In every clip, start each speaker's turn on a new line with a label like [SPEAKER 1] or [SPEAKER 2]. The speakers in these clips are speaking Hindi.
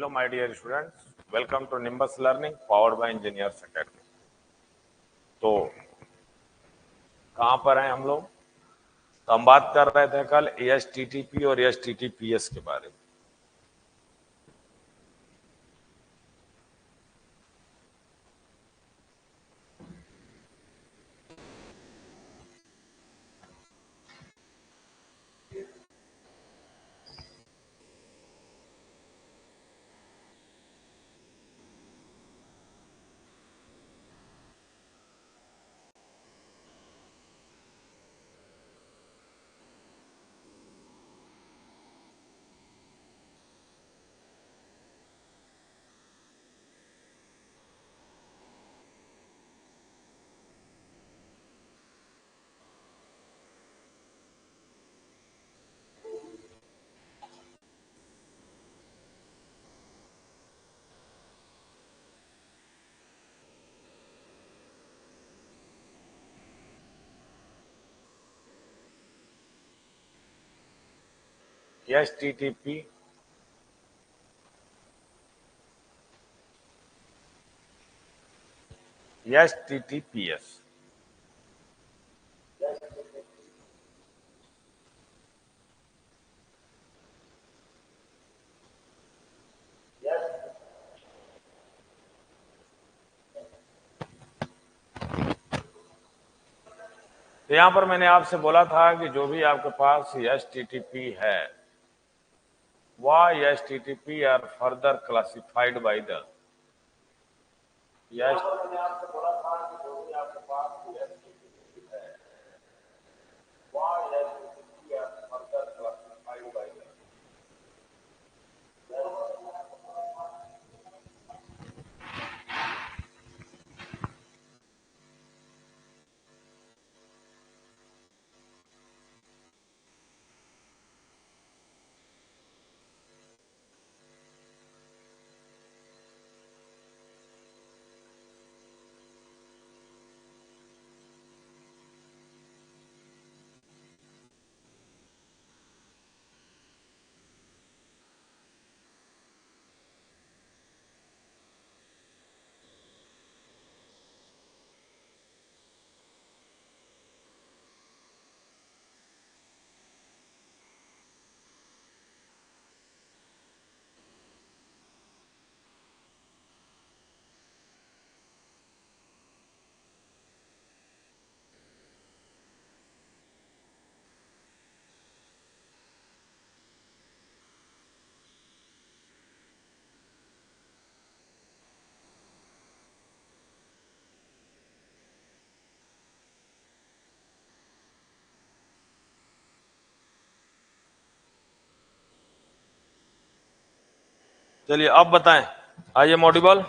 [SPEAKER 1] Hello, my dear students. Welcome to Nimbus Learning, powered by Engineers Academy. तो कहाँ पर हैं हम लोग? तो हम बात कर रहे थे कल HTTP और HTTPS के बारे में. HTTP, HTTPS. तो यहां पर मैंने आपसे बोला था कि जो भी आपके पास HTTP है, वह HTTP are further classified by the चलिए अब बताएं, आइए मॉडिबल.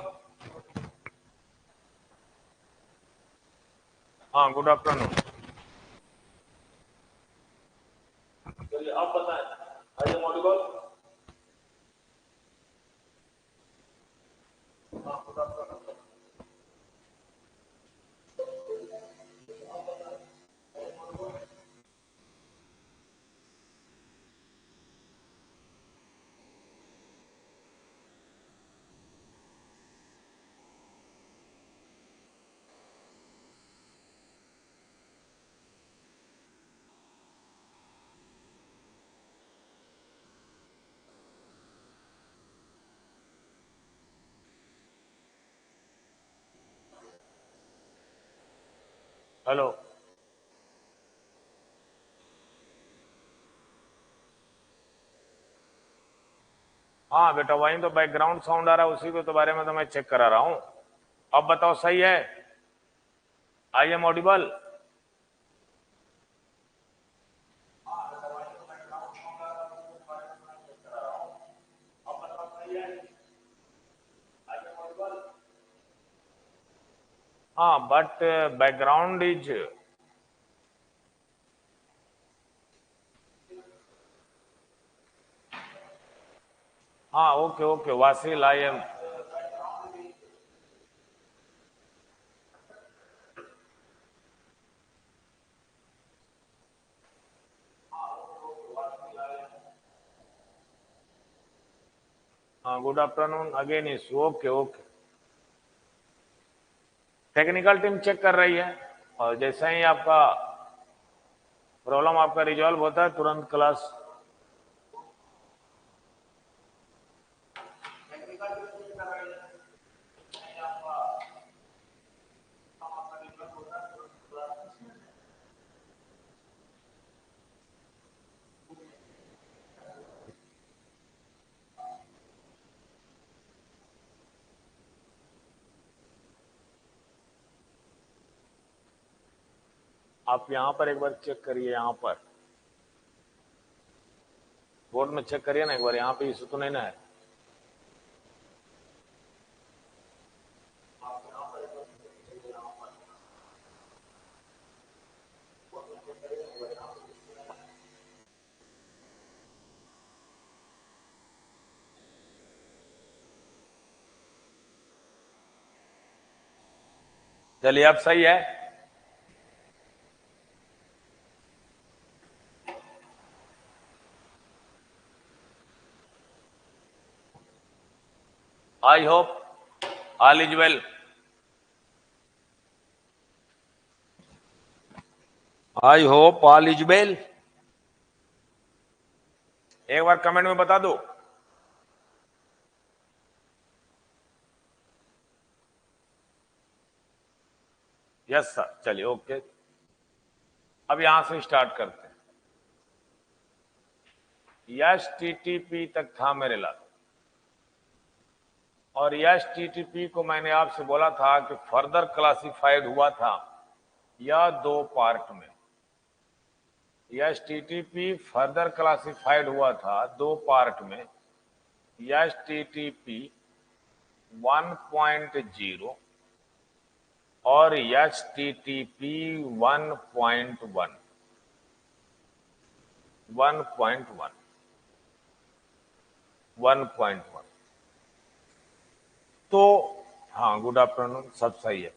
[SPEAKER 1] हाँ, गुड आफ्टरनून. चलिए अब बताएं, आइए मॉडिबल. हाँ, गुड आफ्टरनून. हेलो. हाँ बेटा, वही तो बैकग्राउंड साउंड आ रहा है, उसी को तो बारे में तो मैं चेक करा रहा हूँ. अब बताओ, सही है? I am audible? हाँ, बट बैकग्राउंड इज. हाँ, ओके ओके वासिल, I am. Good afternoon again is okay okay. Technical team check कर रही है और जैसे ही आपका प्रॉब्लम आपका रिजॉल्व होता है तुरंत क्लास आप यहां पर एक बार चेक करिए, यहां पर बोर्ड में चेक करिए ना एक बार, यहाँ पे इशू तो नहीं ना है। चलिए अब सही है। I hope all is well. I hope all is well. एक बार कमेंट में बता दो। यस सर, चलिए ओके। अब यहां से स्टार्ट करते हैं। HTTP तक था मेरे लाल, और HTTP को मैंने आपसे बोला था कि फर्दर क्लासिफाइड हुआ था या दो पार्ट में। HTTP फर्दर क्लासिफाइड हुआ था दो पार्ट में, HTTP 1.0 और HTTP 1.1। 1.1 तो हाँ, गुड आफ्टरनून, सब सही है।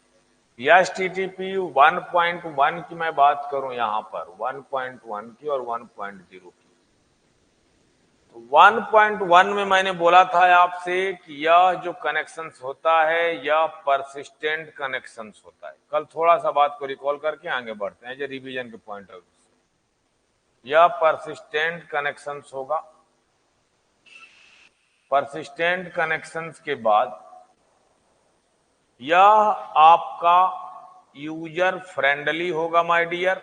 [SPEAKER 1] HTTP 1.1 की मैं बात करूं यहां पर, 1.1 की और 1.0 की। तो 1.1 में मैंने बोला था आपसे कि यह जो कनेक्शंस होता है यह परसिस्टेंट कनेक्शंस होता है। कल थोड़ा सा बात को रिकॉल करके आगे बढ़ते हैं जो रिवीजन के पॉइंट ऑफ व्यू से। यह परसिस्टेंट कनेक्शंस होगा। परसिस्टेंट कनेक्शंस के बाद यह आपका यूजर फ्रेंडली होगा माय डियर।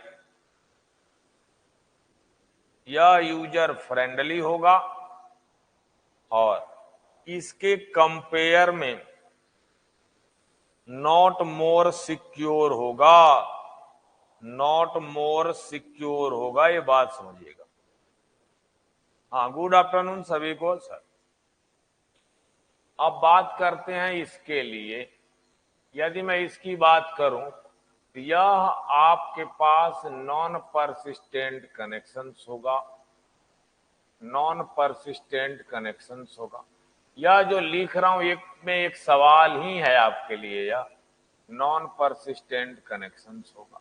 [SPEAKER 1] यह यूजर फ्रेंडली होगा और इसके कंपेयर में नॉट मोर सिक्योर होगा। नॉट मोर सिक्योर होगा, ये बात समझिएगा। हाँ, गुड आफ्टरनून सभी को सर। अब बात करते हैं इसके लिए। यदि मैं इसकी बात करूं तो यह आपके पास नॉन परसिस्टेंट कनेक्शंस होगा। नॉन परसिस्टेंट कनेक्शंस होगा। यह जो लिख रहा हूं एक में एक सवाल ही है आपके लिए, यह नॉन परसिस्टेंट कनेक्शंस होगा।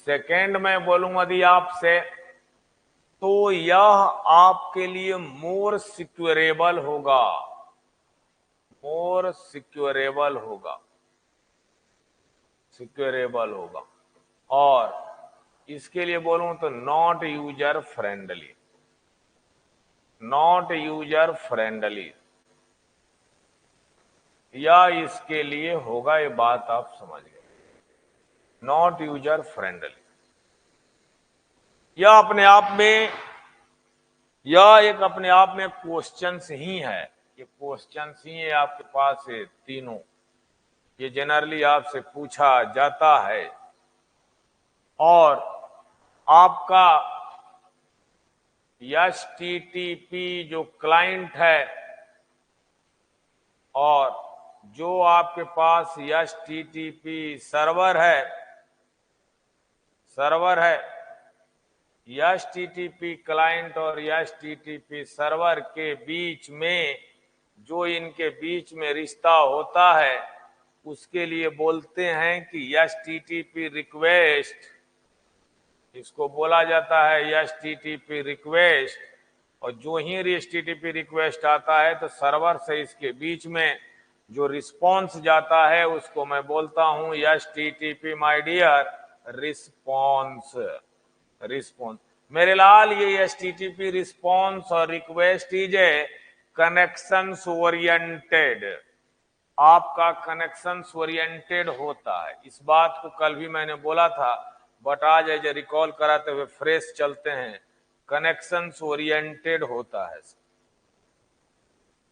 [SPEAKER 1] सेकेंड मैं बोलूंगा यदि आपसे तो यह आपके लिए मोर सिक्योरेबल होगा। मोर सिक्योरेबल होगा। सिक्योरेबल होगा। और इसके लिए बोलूं तो not user friendly. Not user friendly या इसके लिए होगा, ये बात आप समझ गए। नॉट यूजर फ्रेंडली यह अपने आप में, यह एक अपने आप में क्वेश्चंस ही है। ये क्वेश्चंस ही है आपके पास है तीनों। ये जनरली आपसे पूछा जाता है। और आपका HTTP जो क्लाइंट है और जो आपके पास HTTP सर्वर है, HTTP क्लाइंट और HTTP सर्वर के बीच में जो इनके बीच में रिश्ता होता है उसके लिए बोलते हैं कि HTTP रिक्वेस्ट। इसको बोला जाता है HTTP रिक्वेस्ट और जो ही HTTP रिक्वेस्ट आता है तो सर्वर से इसके बीच में जो रिस्पॉन्स जाता है उसको मैं बोलता हूं HTTP my dear response. Response मेरे लाल, ये HTTP रिस्पॉन्स और request is a connections oriented, आपका कनेक्शंस ओरिएंटेड होता है। इस बात को कल भी मैंने बोला था, बट आज एज रिकॉल कराते हुए फ्रेश चलते हैं। कनेक्शंस ओरिएंटेड होता है,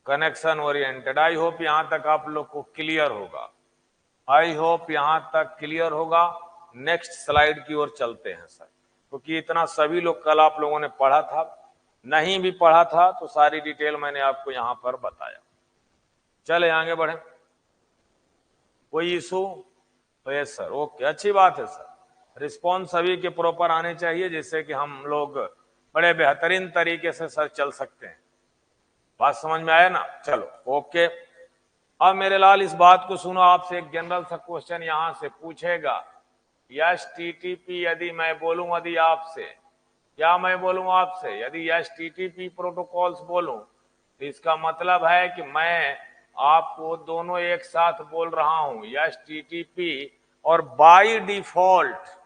[SPEAKER 1] कनेक्शन ओरिएंटेड। आई होप यहां तक आप लोग को क्लियर होगा, आई होप यहां तक क्लियर होगा। नेक्स्ट स्लाइड की ओर चलते हैं सर, क्योंकि इतना सभी लोग कल आप लोगों ने पढ़ा था, नहीं भी पढ़ा था तो सारी डिटेल मैंने आपको यहां पर बताया। चले आगे बढ़े, कोई इशू? तो यस सर, ओके, अच्छी बात है सर। रिस्पॉन्स सभी के प्रॉपर आने चाहिए, जिससे कि हम लोग बड़े बेहतरीन तरीके से सर चल सकते हैं। बात समझ में आया ना? चलो ओके। अब मेरे लाल इस बात को सुनो, आपसे एक जनरल सा क्वेश्चन यहां से पूछेगा। HTTP यदि मैं बोलूं, यदि आपसे, क्या मैं बोलूं आपसे, यदि HTTP प्रोटोकॉल्स बोलूं तो इसका मतलब है कि मैं आपको दोनों एक साथ बोल रहा हूं, HTTP और बाय डिफॉल्ट।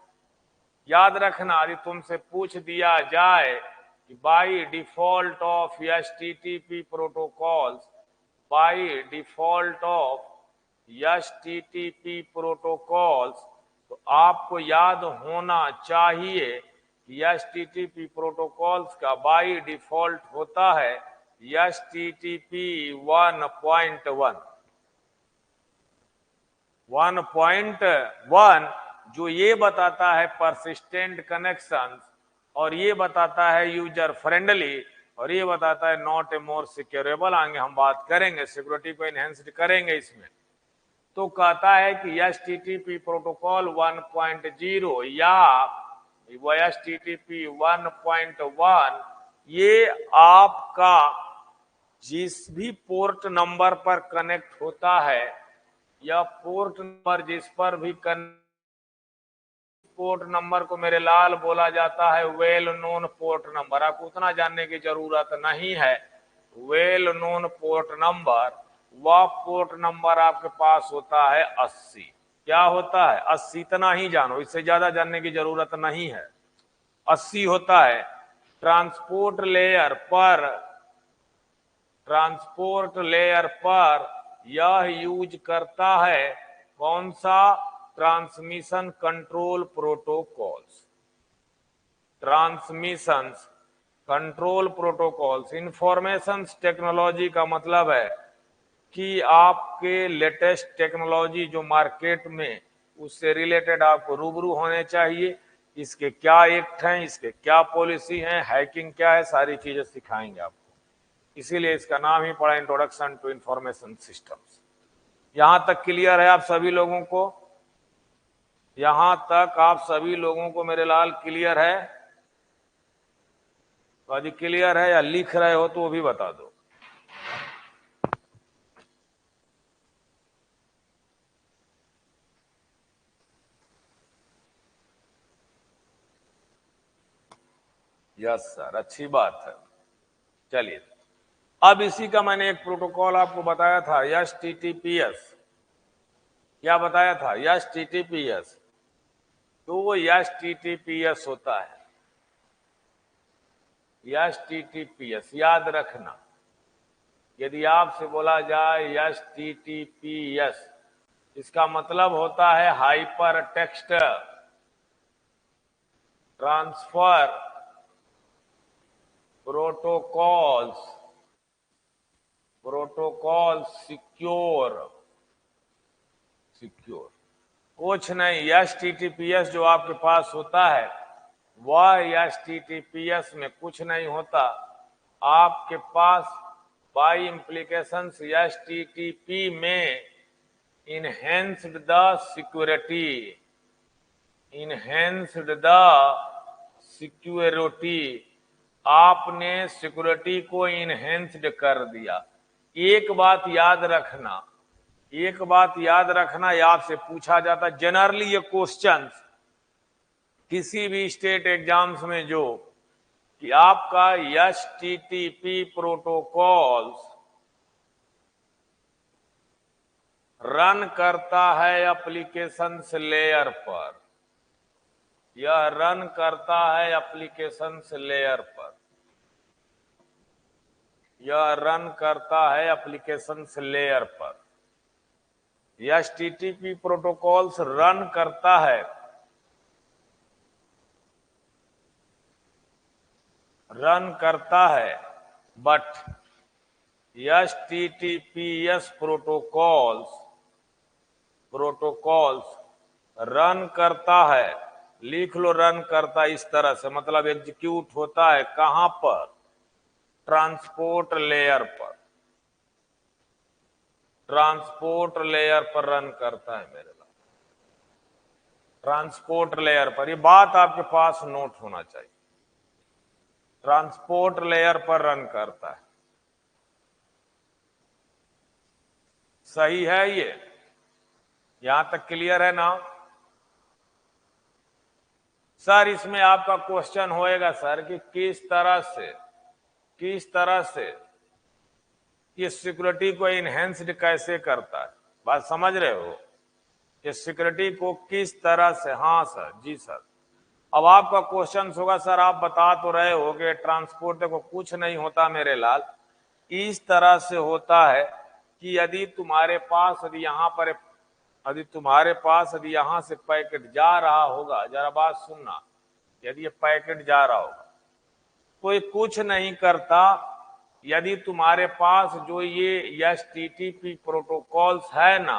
[SPEAKER 1] याद रखना, यदि तुमसे पूछ दिया जाए कि by default of HTTP protocols, by default of HTTP protocols, तो आपको याद होना चाहिए कि HTTP प्रोटोकॉल्स का बाय डिफॉल्ट होता है HTTP 1.1। 1.1 जो ये बताता है परसिस्टेंट कनेक्शंस, और ये बताता है यूजर फ्रेंडली, और ये बताता है नॉट ए मोर सिक्योरेबल। आगे हम बात करेंगे, सिक्योरिटी को एनहेंस्ड करेंगे इसमें। तो कहता है कि HTTP प्रोटोकॉल 1.0 या HTTP 1.1 ये आपका जिस भी पोर्ट नंबर पर कनेक्ट होता है, या पोर्ट नंबर जिस पर भी पोर्ट नंबर को मेरे लाल बोला जाता है वेल नोन पोर्ट नंबर। आपको उतना जानने की जरूरत नहीं है। वेल नोन पोर्ट नंबर, वह पोर्ट नंबर आपके पास होता है 80। क्या होता है? 80। इतना ही जानो, इससे ज्यादा जानने की जरूरत नहीं है। 80 होता है। ट्रांसपोर्ट लेयर पर, ट्रांसपोर्ट लेयर पर यह यूज करता है कौन सा? Transmission control protocols. Transmission control protocols. Information technology का मतलब है कि आपके लेटेस्ट टेक्नोलॉजी जो मार्केट में, उससे रिलेटेड आपको रूबरू होने चाहिए। इसके क्या एक्ट हैं, इसके क्या पॉलिसी हैं, हैकिंग क्या है, सारी चीजें सिखाएंगे आपको। इसीलिए इसका नाम ही पड़ा इंट्रोडक्शन टू इंफॉर्मेशन सिस्टम्स। यहां तक क्लियर है आप सभी लोगों को? यहां तक आप सभी लोगों को मेरे लाल क्लियर है? तो यदि क्लियर है या लिख रहे हो तो वो भी बता दो। यस सर, अच्छी बात है। चलिए, अब इसी का मैंने एक प्रोटोकॉल आपको बताया था, HTTPS। क्या बताया था? HTTPS। तो वो HTTPS होता है। HTTPS याद रखना, यदि आपसे बोला जाए HTTPS, इसका मतलब होता है hyper text transfer protocols, protocol secure. Secure कुछ नहीं। HTTPS जो आपके पास होता है, वह HTTPS में कुछ नहीं होता। आपके पास बाय इम्प्लीकेशंस HTTP में enhanced the security, enhanced the security, आपने सिक्योरिटी को इनहेंस्ड कर दिया। एक बात याद रखना, एक बात याद रखना, ये आपसे पूछा जाता जनरली ये क्वेश्चंस किसी भी स्टेट एग्जाम्स में जो कि आपका HTTP प्रोटोकॉल्स रन करता है एप्लीकेशंस लेयर पर, यह रन करता है एप्लीकेशंस लेयर पर, यह रन करता है एप्लीकेशंस लेयर पर। HTTP प्रोटोकॉल्स रन करता है, बट HTTPS प्रोटोकॉल्स रन करता है, लिख लो रन करता है इस तरह से, मतलब एग्जीक्यूट होता है कहां पर, ट्रांसपोर्ट लेयर पर, ट्रांसपोर्ट लेयर पर रन करता है मेरे लाल, ट्रांसपोर्ट लेयर पर। ये बात आपके पास नोट होना चाहिए, ट्रांसपोर्ट लेयर पर रन करता है। सही है ये, यहां तक क्लियर है ना सर? इसमें आपका क्वेश्चन होएगा सर कि किस तरह से ये सिक्योरिटी को इनहेंस्ड कैसे करता है, बात समझ रहे हो? ये सिक्योरिटी को किस तरह से, हाँ सर, जी सर। अब आपका क्वेश्चन होगा सर आप बता तो रहे हो कि ट्रांसपोर्ट को कुछ नहीं होता मेरे लाल, इस तरह से होता है कि यदि तुम्हारे पास यदि यहां से पैकेट जा रहा होगा, जरा बात सुनना, यदि ये पैकेट जा रहा होगा कोई कुछ नहीं करता, यदि तुम्हारे पास जो ये HTTP प्रोटोकॉल्स है ना,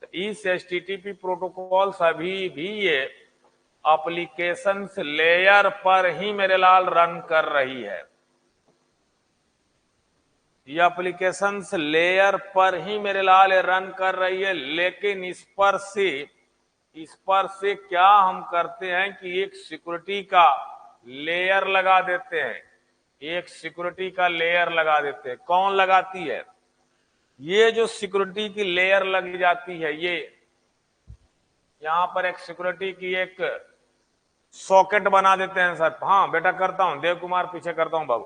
[SPEAKER 1] तो इस HTTP प्रोटोकॉल्स अभी भी ये एप्लीकेशंस लेयर पर ही मेरे लाल रन कर रही है, ये एप्लीकेशंस लेयर पर ही मेरे लाल रन कर रही है। लेकिन इस पर से क्या हम करते हैं कि एक सिक्योरिटी का लेयर लगा देते हैं, एक सिक्योरिटी का लेयर लगा देते हैं। कौन लगाती है? ये जो सिक्योरिटी की लेयर लग जाती है, ये यहां पर एक सिक्योरिटी की एक सॉकेट बना देते हैं सर। हाँ बेटा करता हूं, देव कुमार पीछे करता हूं बाबू,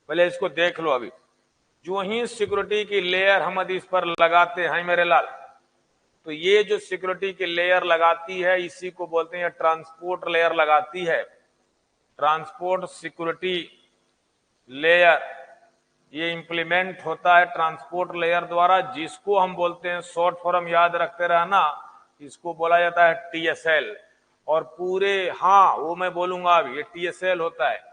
[SPEAKER 1] पहले इसको देख लो। अभी जो ही सिक्योरिटी की लेयर हम इस पर लगाते हैं मेरे लाल, तो ये जो सिक्योरिटी की लेयर लगाती है इसी को बोलते हैं ट्रांसपोर्ट लेयर लगाती है, ट्रांसपोर्ट सिक्योरिटी लेयर। ये इंप्लीमेंट होता है ट्रांसपोर्ट लेयर द्वारा, जिसको हम बोलते हैं, शॉर्ट फॉर्म याद रखते रहना, इसको बोला जाता है TSL। और पूरे, हाँ वो मैं बोलूंगा अभी, ये TSL होता है,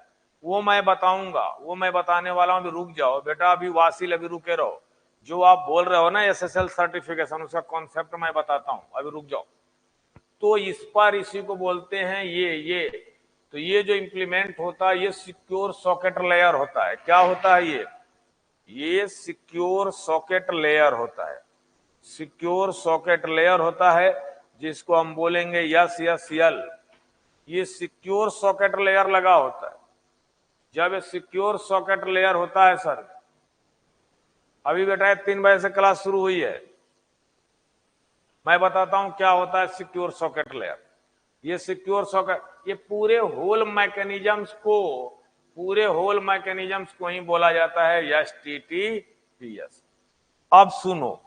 [SPEAKER 1] वो मैं बताऊंगा, वो मैं बताने वाला हूं। अभी रुक जाओ बेटा, अभी वासिल अभी रुके रहो। जो आप बोल रहे हो ना SSL सर्टिफिकेशन, उसका कॉन्सेप्ट मैं बताता हूं, अभी रुक जाओ। तो इस पर इसी को बोलते हैं ये तो ये जो इंप्लीमेंट होता है ये सिक्योर सॉकेट लेयर होता है। क्या होता है ये सिक्योर सॉकेट लेयर होता है, सिक्योर सॉकेट लेयर होता है, जिसको हम बोलेंगे SSL। ये सिक्योर सॉकेट लेयर लगा होता है। जब ये सिक्योर सॉकेट लेयर होता है सर, अभी बेटा 3 बजे से क्लास शुरू हुई है, मैं बताता हूं क्या होता है सिक्योर सॉकेट लेयर। ये सिक्योर सॉकेट, ये पूरे होल मैकेनिज्म्स को ही बोला जाता है HTTPS। अब सुनो,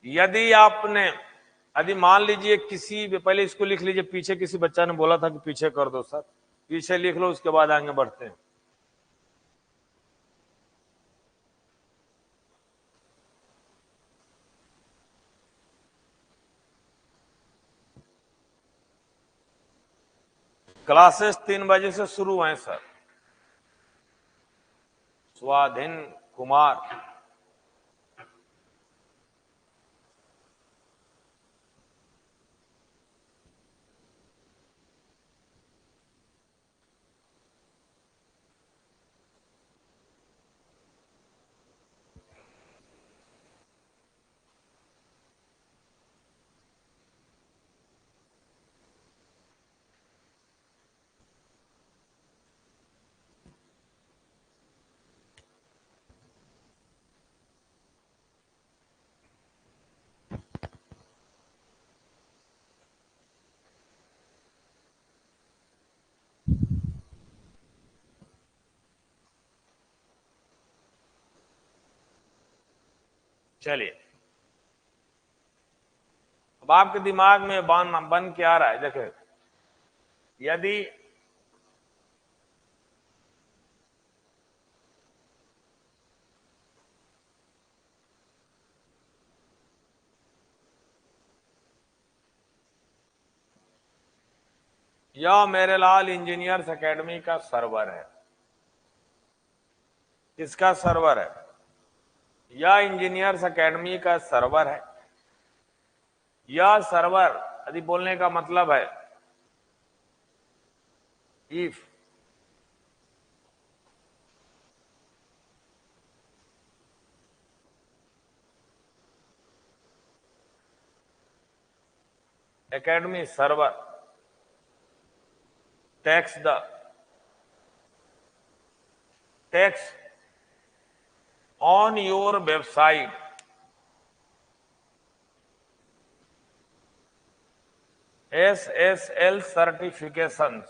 [SPEAKER 1] यदि मान लीजिए किसी, पहले इसको लिख लीजिए, पीछे किसी बच्चा ने बोला था कि पीछे कर दो सर, पीछे लिख लो, उसके बाद आगे बढ़ते हैं। क्लासेस 3 बजे से शुरू हैं सर। स्वाधीन कुमार, चलिए, अब आपके दिमाग में बन के आ रहा है, देखिए यदि यह मेरे लाल इंजीनियर्स एकेडमी का सर्वर है, किसका सर्वर है? यह इंजीनियर्स एकेडमी का सर्वर है। यह सर्वर यदि बोलने का मतलब है if academy server takes the on your website SSL certifications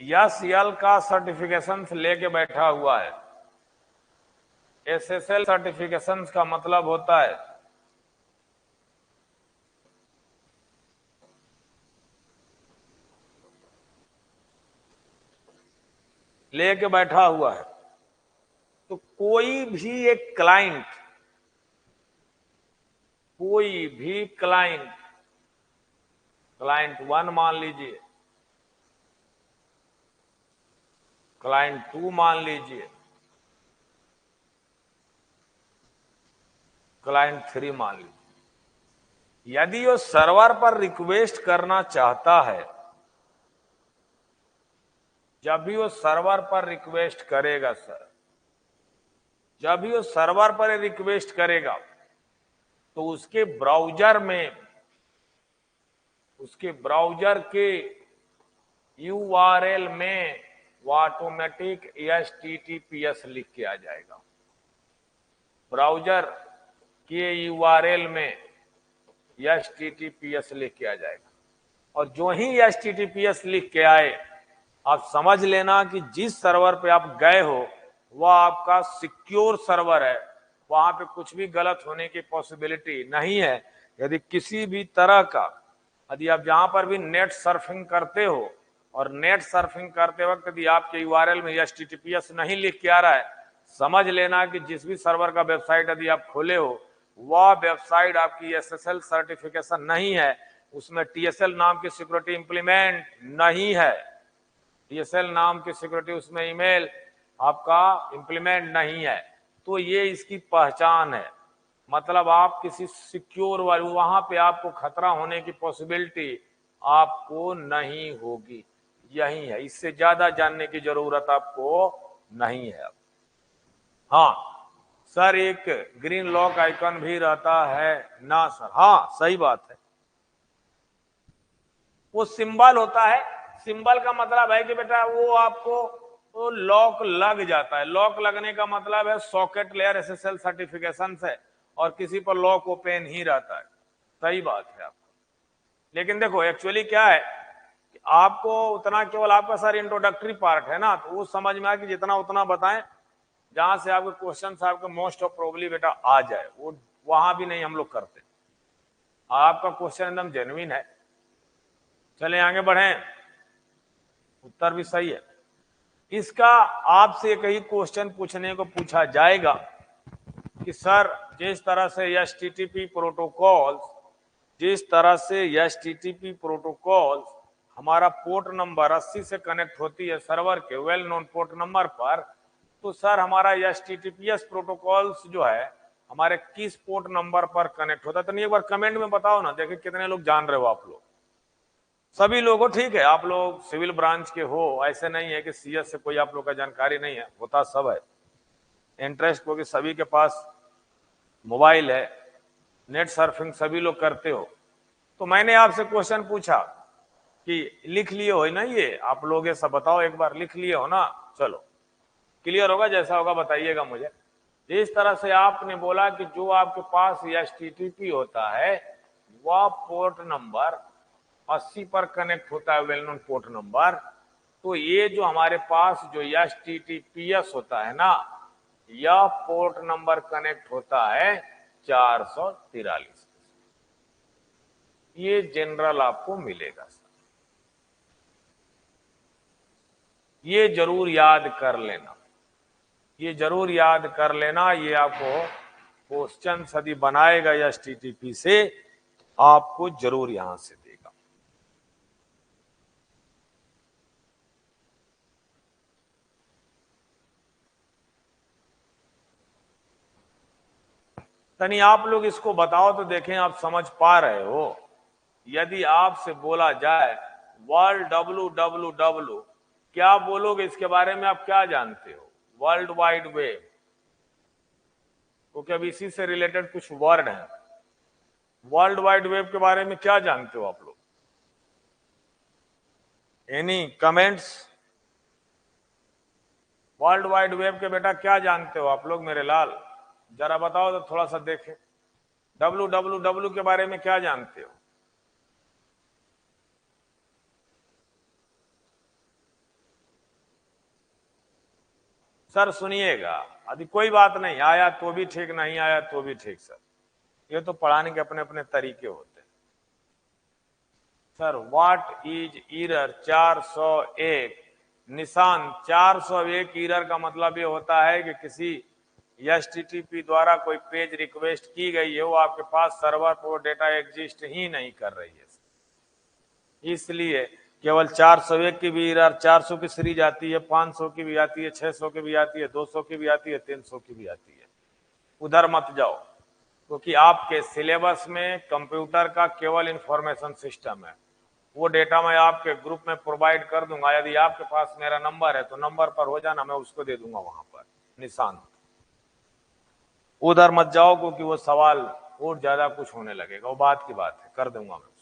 [SPEAKER 1] SSL का सर्टिफिकेशंस लेके बैठा हुआ है। SSL सर्टिफिकेशंस का मतलब होता है लेके बैठा हुआ है। तो कोई भी एक क्लाइंट क्लाइंट 1 मान लीजिए, क्लाइंट 2 मान लीजिए, क्लाइंट 3 मान लीजिए, यदि वो सर्वर पर रिक्वेस्ट करना चाहता है, जब भी वो सर्वर पर रिक्वेस्ट करेगा सर, जब भी वो सर्वर पर रिक्वेस्ट करेगा तो उसके ब्राउजर के URL में वो ऑटोमेटिक HTTPS लिख के आ जाएगा। ब्राउजर के URL में HTTPS लिख के आ जाएगा, और जो ही HTTPS लिख के आए, आप समझ लेना कि जिस सर्वर पे आप गए हो वह आपका सिक्योर सर्वर है, वहां पे कुछ भी गलत होने की पॉसिबिलिटी नहीं है। यदि किसी भी तरह का, यदि आप जहां पर भी नेट सर्फिंग करते हो और नेट सर्फिंग करते वक्त यदि आपके URL में HTTPS नहीं लिख के आ रहा है, समझ लेना कि जिस भी सर्वर का वेबसाइट यदि आप खोले हो वह वेबसाइट आपकी SSL सर्टिफिकेशन नहीं है, उसमें TSL नाम की सिक्योरिटी इंप्लीमेंट नहीं है, TSL नाम की सिक्योरिटी उसमें ईमेल आपका इंप्लीमेंट नहीं है। तो ये इसकी पहचान है, मतलब आप किसी सिक्योर वाले, वहां पे आपको खतरा होने की पॉसिबिलिटी आपको नहीं होगी। यही है, इससे ज्यादा जानने की जरूरत आपको नहीं है। हाँ सर, एक ग्रीन लॉक आइकन भी रहता है ना सर? हाँ सही बात है, वो सिंबल होता है। सिंबल का मतलब है कि बेटा वो आपको तो लॉक लग जाता है। लॉक लगने का मतलब है सॉकेट लेयर SSL सर्टिफिकेशन से, और किसी पर लॉक ओपन ही रहता है। सही बात है आपको, लेकिन देखो एक्चुअली क्या है कि आपको उतना, केवल आपका सर इंट्रोडक्टरी पार्ट है ना, तो वो समझ में आया कि जितना उतना बताएं जहां से आपके क्वेश्चन आपके मोस्ट ऑफ प्रोबेबली बेटा आ जाए, वो वहां भी नहीं हम लोग करते। आपका क्वेश्चन एकदम जेन्युइन है। चले आगे बढ़ें, उत्तर भी सही है इसका। आपसे कई क्वेश्चन पूछने को पूछा जाएगा कि सर जिस तरह से HTTP प्रोटोकॉल हमारा पोर्ट नंबर 80 से कनेक्ट होती है सर्वर के वेल नोन पोर्ट नंबर पर, तो सर हमारा HTTPS प्रोटोकॉल्स जो है हमारे किस पोर्ट नंबर पर कनेक्ट होता है? तो नहीं एक बार कमेंट में बताओ ना, देखिए कितने लोग जान रहे हो आप लोग। सभी लोगों, ठीक है आप लोग सिविल ब्रांच के हो, ऐसे नहीं है कि CS से कोई आप लोग का जानकारी नहीं है, होता सब है इंटरेस्ट, क्योंकि सभी के पास मोबाइल है, नेट सर्फिंग सभी लोग करते हो। तो मैंने आपसे क्वेश्चन पूछा कि लिख लिए हो ना, ये आप लोग ये सब बताओ, एक बार लिख लिए हो ना? चलो क्लियर होगा, जैसा होगा बताइएगा मुझे। जिस तरह से आपने बोला कि जो आपके पास HTTP होता है वह पोर्ट नंबर 80 पर कनेक्ट होता है, वेल नोन पोर्ट नंबर, तो ये जो हमारे पास जो HTTPS होता है ना, यह पोर्ट नंबर कनेक्ट होता है 443। ये जनरल आपको मिलेगा सर, ये जरूर याद कर लेना, ये जरूर याद कर लेना। ये आपको क्वेश्चन यदि बनाएगा HTTP से, आपको जरूर यहां से देगा। तनी आप लोग इसको बताओ तो देखें आप समझ पा रहे हो। यदि आपसे बोला जाए वर्ल्ड WWW, क्या बोलोगे इसके बारे में? आप क्या जानते हो? वर्ल्ड वाइड वेब, क्योंकि अब इसी से रिलेटेड कुछ वर्ड हैं। वर्ल्ड वाइड वेब के बारे में क्या जानते हो आप लोग? Any comments? World wide web के बेटा क्या जानते हो आप लोग मेरे लाल? जरा बताओ तो थोड़ा सा देखें। WWW के बारे में क्या जानते हो? सर सुनिएगा, अभी कोई बात नहीं, आया तो भी ठीक, नहीं आया तो भी ठीक सर, ये तो पढ़ाने के अपने अपने तरीके होते हैं। Sir what is error 401? निशान 401 एरर का मतलब ये होता है कि किसी HTTP द्वारा कोई पेज रिक्वेस्ट की गई है, वो आपके पास सर्वर पर डेटा एग्जिस्ट ही नहीं कर रही है, इसलिए केवल 401 की भी एरर, 400 की सीरीज आती है, 500 की भी आती है, 600 की भी आती है, 200 की भी आती है, 300 की भी आती है। उधर मत जाओ, क्योंकि आपके सिलेबस में कंप्यूटर का केवल इंफॉर्मेशन सिस्टम है। वो डेटा मैं आपके ग्रुप में प्रोवाइड कर दूंगा। यदि आपके पास मेरा नंबर है तो नंबर पर हो जाना, मैं उसको दे दूंगा वहां पर निशान। उधर मत जाओ, क्योंकि वो सवाल और ज्यादा कुछ होने लगेगा, वो बात की बात है, कर दूंगा मैं।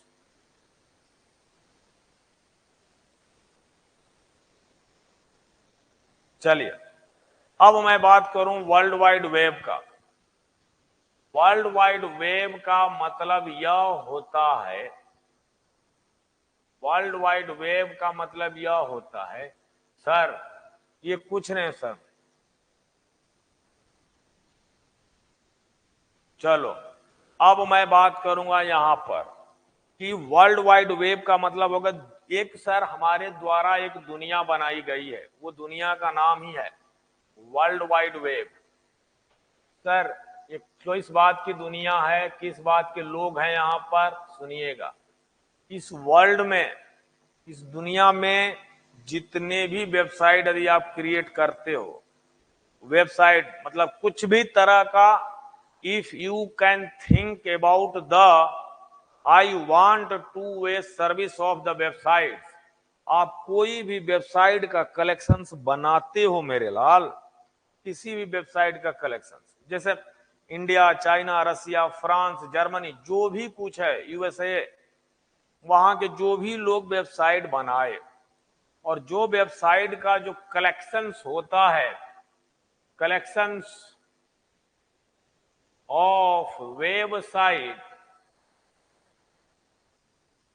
[SPEAKER 1] चलिए अब मैं बात करूं वर्ल्ड वाइड वेब का। वर्ल्ड वाइड वेब का मतलब यह होता है, वर्ल्ड वाइड वेब का मतलब यह होता है सर, ये कुछ नहीं सर। चलो अब मैं बात करूंगा यहां पर कि वर्ल्ड वाइड वेब का मतलब होगा एक सर हमारे द्वारा एक दुनिया बनाई गई है, वो दुनिया का नाम ही है वर्ल्ड वाइड वेब। सर ये किस बात की दुनिया है, किस बात के लोग हैं यहां पर? सुनिएगा, इस वर्ल्ड में, इस दुनिया में जितने भी वेबसाइट यदि आप क्रिएट करते हो, वेबसाइट मतलब कुछ भी तरह का, if you can think about the I want to a service of the website, आप कोई भी वेबसाइट का कलेक्शंस बनाते हो मेरे लाल, किसी भी वेबसाइट का कलेक्शन, जैसे इंडिया, चाइना, रसिया, फ्रांस, जर्मनी, जो भी कुछ है, USA, वहां के जो भी लोग वेबसाइट बनाए, और जो वेबसाइट का जो कलेक्शंस होता है, कलेक्शंस ऑफ वेबसाइट,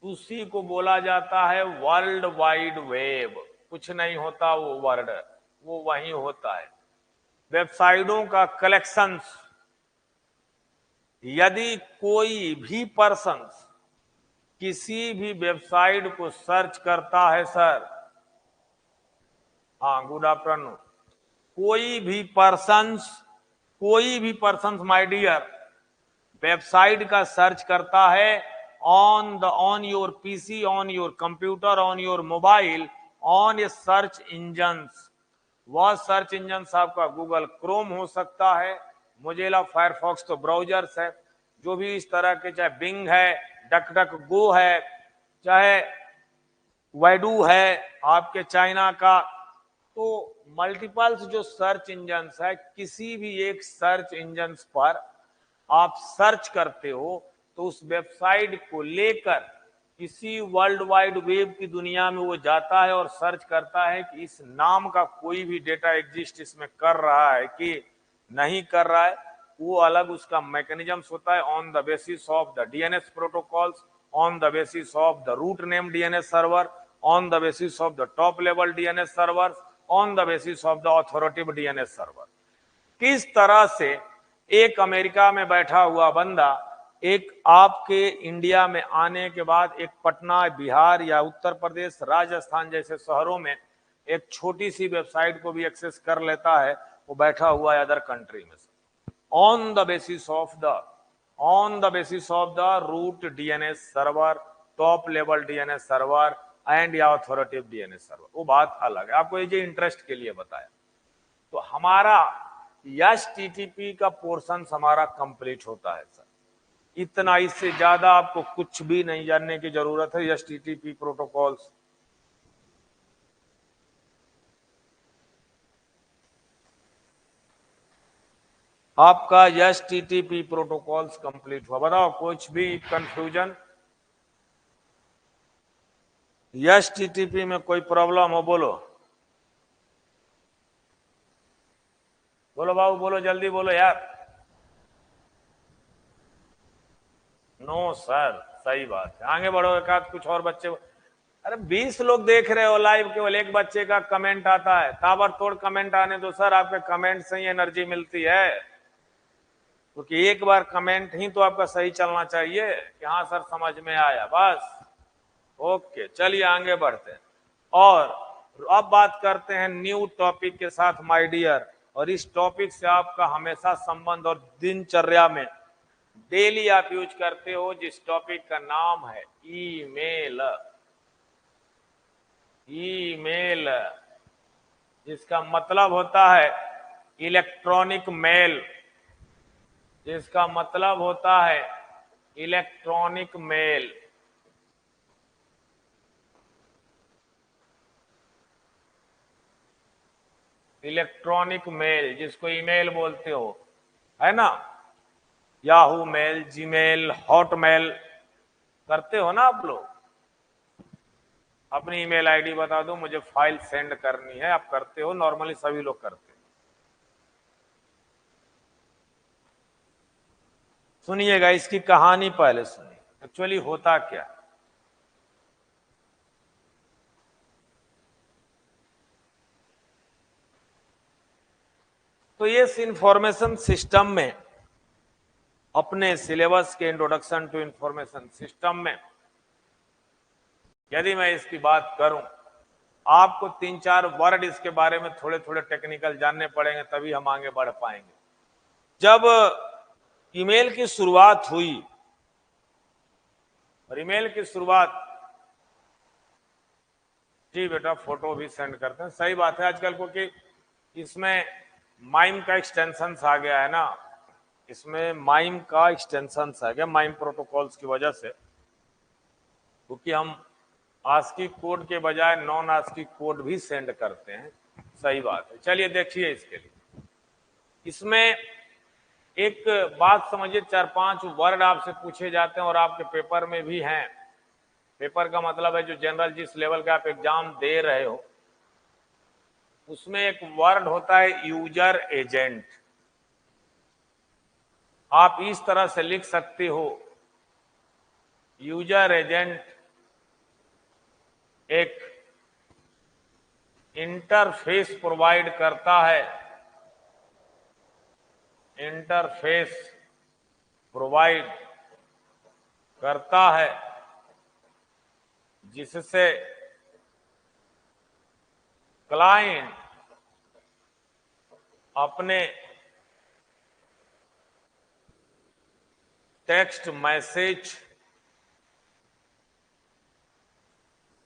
[SPEAKER 1] उसी को बोला जाता है वर्ल्ड वाइड वेब। कुछ नहीं होता वो वर्ड, वो वही होता है वेबसाइटों का कलेक्शंस। यदि कोई भी पर्सन किसी भी वेबसाइट को सर्च करता है सर, हाँ गुड आफ्टरनून, कोई भी पर्सन माय डियर वेबसाइट का सर्च करता है on your PC, on your computer, on your mobile, on A search engine. वह सर्च इंजन आपका गूगल क्रोम हो सकता है, मोजिला फायरफॉक्स तो ब्राउजर्स है, जो भी इस तरह के, चाहे बिंग है, डक डक गो है, चाहे वैडू है आपके चाइना का, तो मल्टीपल्स जो सर्च इंजन है, किसी भी एक सर्च इंजन पर आप सर्च करते हो तो उस वेबसाइट को लेकर किसी वर्ल्ड वाइड वेब की दुनिया में वो जाता है और सर्च करता है कि इस नाम का कोई भी डेटा एग्जिस्ट इसमें कर रहा है कि नहीं कर रहा है। वो अलग उसका मैकेनिज्म्स होता है on the basis of the DNS protocols, on the basis of the root name DNS server, on the basis of the top level DNS servers, on the basis of the authoritative DNS server. किस तरह से एक अमेरिका में बैठा हुआ बंदा एक आपके इंडिया में आने के बाद एक पटना, बिहार या उत्तर प्रदेश, राजस्थान जैसे शहरों में एक छोटी सी वेबसाइट को भी एक्सेस कर लेता है, वो बैठा हुआ है अदर कंट्री में, on the basis of the root DNS server, top level DNS server and या अथॉरिटेटिव डीएनएस सर्वर, वो बात अलग है। आपको ये इंटरेस्ट के लिए बताया। तो हमारा एचटीटीपी का पोर्शन हमारा कंप्लीट होता है सर, इतना, इससे ज्यादा आपको कुछ भी नहीं जानने की जरूरत है। एचटीटीपी प्रोटोकॉल्स आपका एचटीटीपी प्रोटोकॉल्स कंप्लीट हुआ। बताओ कुछ भी कंफ्यूजन, एचटीटीपी में कोई प्रॉब्लम हो बोलो, बोलो बाबू, बोलो जल्दी बोलो यार। नो सर, सही बात है, आगे बढ़ो। एक आध कुछ और बच्चे, अरे 20 लोग देख रहे हो लाइव, केवल एक बच्चे का कमेंट आता है। ताबड़तोड़ कमेंट आने दो सर, आपके कमेंट से ही एनर्जी मिलती है, क्योंकि एक बार कमेंट ही तो आपका सही चलना चाहिए कि हाँ सर समझ में आया, बस। ओके, चलिए आगे बढ़ते हैं और अब बात करते हैं न्यू टॉपिक के साथ माय डियर। और इस टॉपिक से आपका हमेशा संबंध और दिनचर्या में डेली आप यूज करते हो, जिस टॉपिक का नाम है ईमेल। ईमेल जिसका मतलब होता है इलेक्ट्रॉनिक मेल, जिसका मतलब होता है इलेक्ट्रॉनिक मेल। इलेक्ट्रॉनिक मेल जिसको ईमेल बोलते हो, है ना। याहू मेल, जीमेल, हॉटमेल करते हो ना आप लोग। अपनी ईमेल आईडी बता दो, मुझे फाइल सेंड करनी है, आप करते हो, नॉर्मली सभी लोग करते हैं। सुनिएगा, इसकी कहानी पहले सुनिए, एक्चुअली होता क्या। तो ये इंफॉर्मेशन सिस्टम में, अपने सिलेबस के इंट्रोडक्शन टू इंफॉर्मेशन सिस्टम में यदि मैं इसकी बात करूं, आपको 3-4 वर्ड इसके बारे में थोड़े थोड़े टेक्निकल जानने पड़ेंगे, तभी हम आगे बढ़ पाएंगे। जब ईमेल की शुरुआत हुई, और ईमेल की शुरुआत, जी बेटा फोटो भी सेंड करते हैं, सही बात है आजकल, क्योंकि इसमें माइम का एक्सटेंशन आ गया है ना, इसमें माइम का एक्सटेंशन आ गया, माइम प्रोटोकॉल्स की वजह से, क्योंकि हम आस्की कोड के बजाय नॉन आस्की कोड भी सेंड करते हैं। सही बात है। चलिए देखिए, इसके लिए इसमें एक बात समझिए, 4-5 वर्ड आपसे पूछे जाते हैं और आपके पेपर में भी हैं। पेपर का मतलब है जो जनरल जिस लेवल का आप एग्जाम दे रहे हो, उसमें एक वर्ड होता है यूजर एजेंट। आप इस तरह से लिख सकते हो, यूजर एजेंट एक इंटरफेस प्रोवाइड करता है, इंटरफेस प्रोवाइड करता है जिससे क्लाइंट अपने टेक्स्ट मैसेज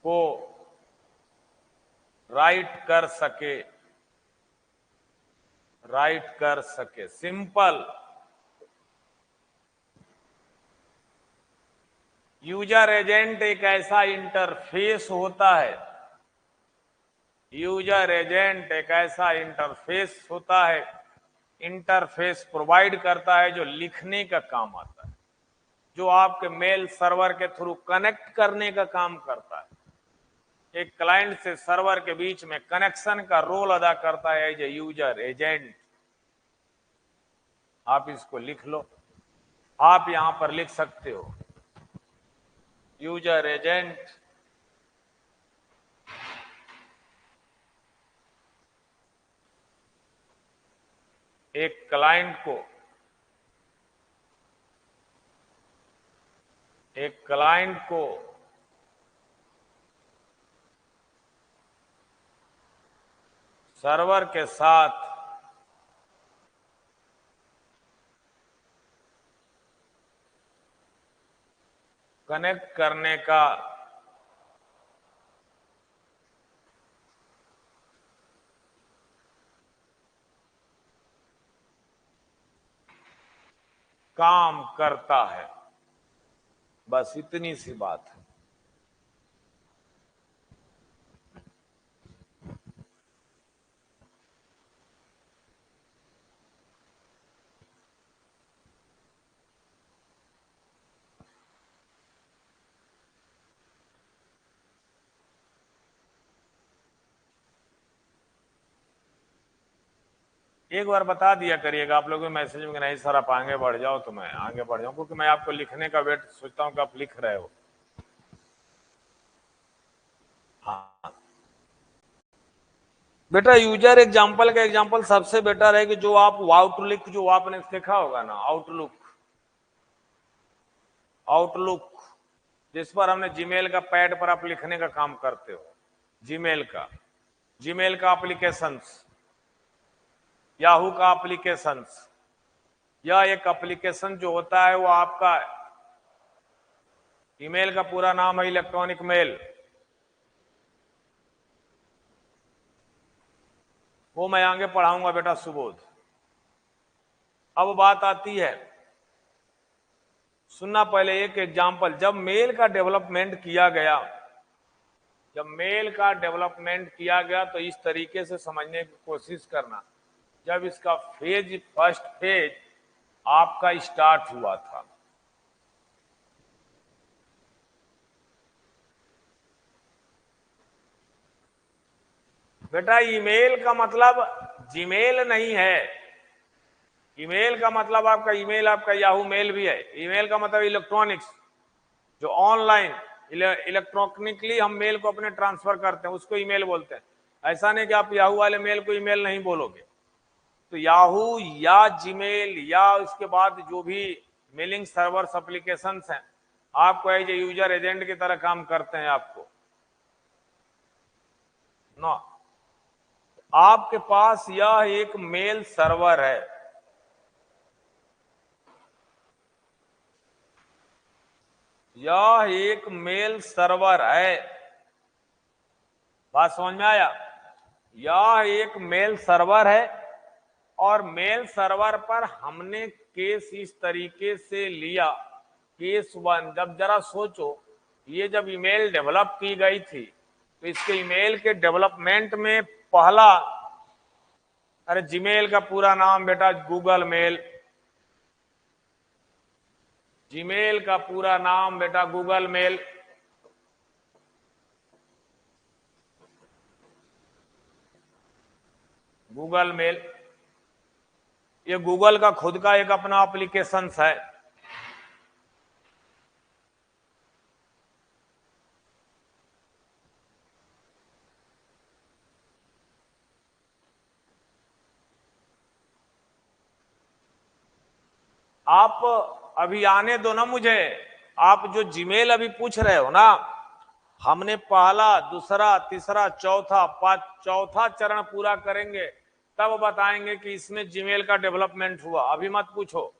[SPEAKER 1] को राइट कर सके। सिंपल। यूजर एजेंट एक ऐसा इंटरफेस होता है, यूजर एजेंट एक ऐसा इंटरफेस होता है, इंटरफेस प्रोवाइड करता है जो लिखने का काम आता है, जो आपके मेल सर्वर के थ्रू कनेक्ट करने का काम करता है, एक क्लाइंट से सर्वर के बीच में कनेक्शन का रोल अदा करता है एज ए यूजर एजेंट। आप इसको लिख लो, आप यहां पर लिख सकते हो यूजर एजेंट एक क्लाइंट को सर्वर के साथ कनेक्ट करने का काम करता है। बस इतनी सी बात है। एक बार बता दिया करिएगा आप लोगों के मैसेज में, नहीं सर आप आगे बढ़ जाओ तो मैं आगे बढ़ जाऊं, क्योंकि मैं आपको लिखने का वेट सोचता हूं कि आप लिख रहे हो। हाँ बेटा, यूजर एग्जांपल का एग्जांपल सबसे बेटर है कि जो आप आउटलुक, जो आपने देखा होगा ना, आउटलुक जिस पर हमने जीमेल का पैड पर आप लिखने का काम करते हो, जीमेल का एप्लीकेशंस, याहू का एप्लीकेशंस, या एक एप्लीकेशन जो होता है वो आपका ईमेल का पूरा नाम है इलेक्ट्रॉनिक मेल, वो मैं आगे पढ़ाऊंगा बेटा सुबोध। अब बात आती है, सुनना पहले एक एग्जांपल। जब मेल का डेवलपमेंट किया गया तो इस तरीके से समझने की कोशिश करना। जब इसका फर्स्ट फेज आपका स्टार्ट हुआ था, बेटा ईमेल का मतलब जीमेल नहीं है। ईमेल का मतलब आपका ईमेल, आपका याहू मेल भी है। ईमेल का मतलब इलेक्ट्रॉनिक्स, जो ऑनलाइन इलेक्ट्रॉनिकली हम मेल को अपने ट्रांसफर करते हैं, उसको ईमेल बोलते हैं। ऐसा नहीं कि आप याहू वाले मेल को ईमेल नहीं बोलोगे। तो याहू या जीमेल या उसके बाद जो भी मेलिंग सर्वर्स एप्लीकेशंस हैं, आपको एज ए यूजर एजेंट की तरह काम करते हैं। आपको ना, आपके पास यह एक मेल सर्वर है, यह एक मेल सर्वर है। बात समझ में आया? यह एक मेल सर्वर है और मेल सर्वर पर हमने केस इस तरीके से लिया। केस 1, जब जरा सोचो, ये जब ईमेल डेवलप की गई थी तो इसके ईमेल के डेवलपमेंट में पहला, अरे जीमेल का पूरा नाम बेटा गूगल मेल, जीमेल का पूरा नाम बेटा गूगल मेल। गूगल मेल ये गूगल का खुद का एक अपना एप्लीकेशन है। आप अभी आने दो ना मुझे। आप जो जीमेल अभी पूछ रहे हो ना, हमने पहला, दूसरा, तीसरा, चौथा चरण पूरा करेंगे, तब बताएंगे कि इसमें जीमेल का डेवलपमेंट हुआ। अभी मत पूछो।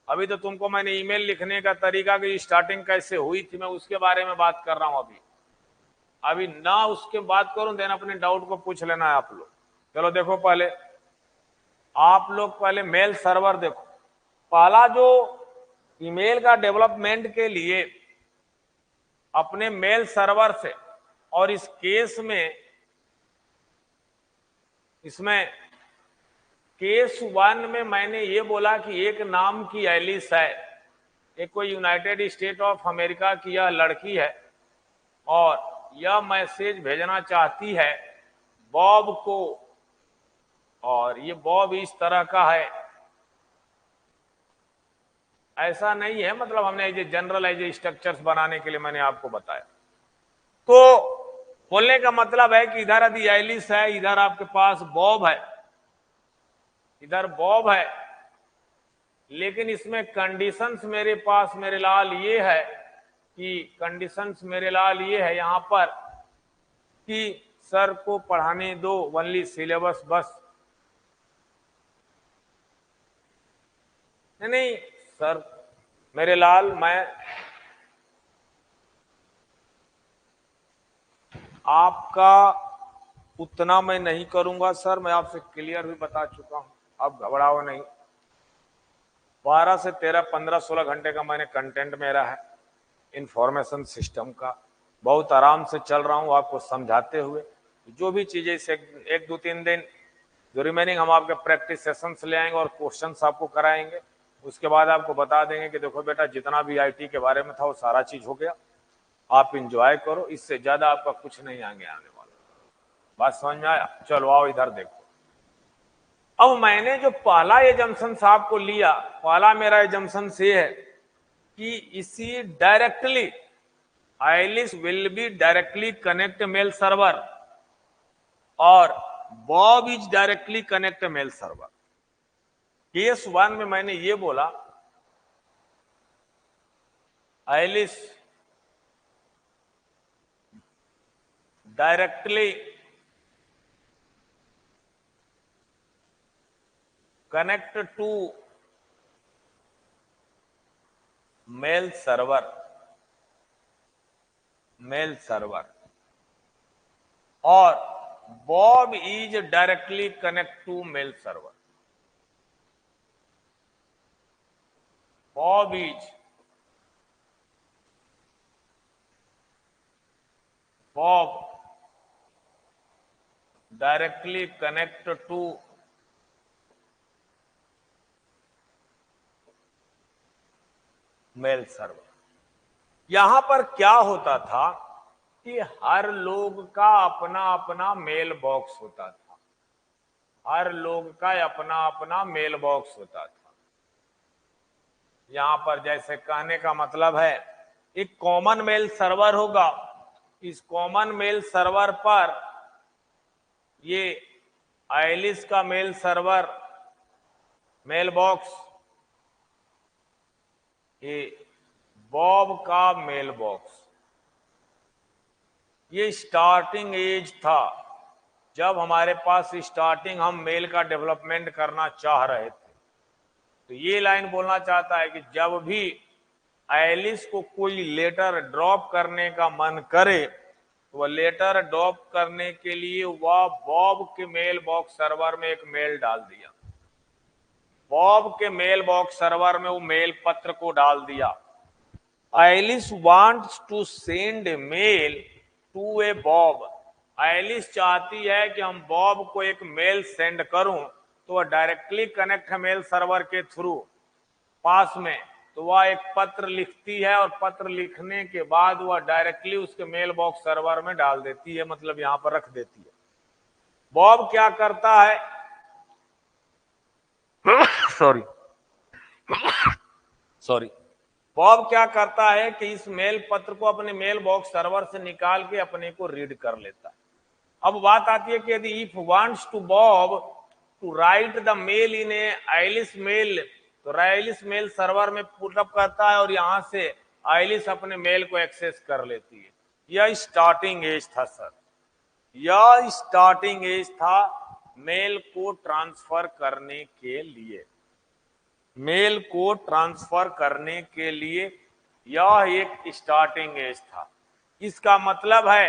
[SPEAKER 1] अभी तो तुमको मैंने ईमेल लिखने का तरीका की स्टार्टिंग कैसे हुई थी, मैं उसके बारे में बात कर रहा हूं। अभी ना उसके बात करूं, देन अपने डाउट को पूछ लेना है आप लोग। चलो देखो, पहले आप लोग पहले मेल सर्वर देखो। पहला जो ईमेल का डेवलपमेंट के लिए अपने मेल सर्वर से, और इस केस में इसमें केस 1 में मैंने ये बोला कि एक नाम की एलिस है, एक कोई यूनाइटेड स्टेट ऑफ अमेरिका की यह लड़की है और यह मैसेज भेजना चाहती है बॉब को, और ये बॉब इस तरह का है। ऐसा नहीं है, मतलब हमने as a general as a structures बनाने के लिए मैंने आपको बताया। तो बोलने का मतलब है कि इधर यदि एलिस है, इधर आपके पास बॉब है, इधर बॉब है, लेकिन इसमें कंडीशंस मेरे पास मेरे लाल ये है कि कंडीशंस मेरे लाल ये है यहां पर कि सर को पढ़ाने दो ओनली सिलेबस बस। नहीं सर मेरे लाल, मैं आपका उतना मैं नहीं करूंगा सर, मैं आपसे क्लियर भी बता चुका हूं, आप घबराओ नहीं। 12 से 13, 15, 16 घंटे का मैंने कंटेंट मेरा है इंफॉर्मेशन सिस्टम का, बहुत आराम से चल रहा हूं आपको समझाते हुए। जो भी चीजें इसे 1, 2, 3 दिन जो रिमेनिंग हम आपके प्रैक्टिस सेशंस ले आएंगे और क्वेश्चंस आपको कराएंगे। उसके बाद आपको बता देंगे कि देखो बेटा जितना भी आईटी के बारे में था वो सारा चीज हो गया, आप इंजॉय करो, इससे ज्यादा आपका कुछ नहीं आगे आने वाला। बात समझ में आया? चलो आओ इधर देखो। अब मैंने जो पहला एजम्पशन साहब को लिया, पहला मेरा एजम्पशन ये है कि इसी directly Alice will be directly connect mail server और Bob is directly connect mail server. Case 1 में मैंने ये बोला Alice directly connect to mail server और Bob is directly connect to mail server. Bob directly connect to mail server. यहां पर क्या होता था कि हर लोग का अपना अपना मेल बॉक्स होता था, हर लोग का अपना अपना मेल बॉक्स होता था। यहां पर जैसे कहने का मतलब है एक कॉमन मेल सर्वर होगा, इस कॉमन मेल सर्वर पर ये आइलिस का मेल सर्वर मेल बॉक्स, ये बॉब का मेल बॉक्स। ये स्टार्टिंग एज था जब हमारे पास स्टार्टिंग हम मेल का डेवलपमेंट करना चाह रहे थे। तो ये लाइन बोलना चाहता है कि जब भी आइलिस को कोई लेटर ड्रॉप करने का मन करे तो वह लेटर ड्रॉप करने के लिए वह बॉब के मेल बॉक्स सर्वर में एक मेल डाल दिया, बॉब के मेल बॉक्स सर्वर में वो मेल पत्र को डाल दिया। Alice wants to send mail to a Bob. Alice चाहती है कि हम बॉब को एक मेल सेंड करूं, तो वह डायरेक्टली कनेक्ट है मेल सर्वर के थ्रू पास में, तो वह एक पत्र लिखती है और पत्र लिखने के बाद वह डायरेक्टली उसके मेल बॉक्स सर्वर में डाल देती है, मतलब यहां पर रख देती है। बॉब क्या करता है सॉरी बॉब क्या करता है कि इस मेल पत्र को अपने मेल बॉक्स सर्वर से निकाल के अपने को रीड कर लेता है। अब बात आती है कि यदि if wants to Bob to write the mail in a Alice mail, तो आइलिस मेल सर्वर में पुटअप करता है और यहां से आइलिस अपने मेल को एक्सेस कर लेती है। यह स्टार्टिंग एज था सर, यह स्टार्टिंग एज था मेल को ट्रांसफर करने के लिए। मेल को ट्रांसफर करने के लिए यह एक स्टार्टिंग एज था। इसका मतलब है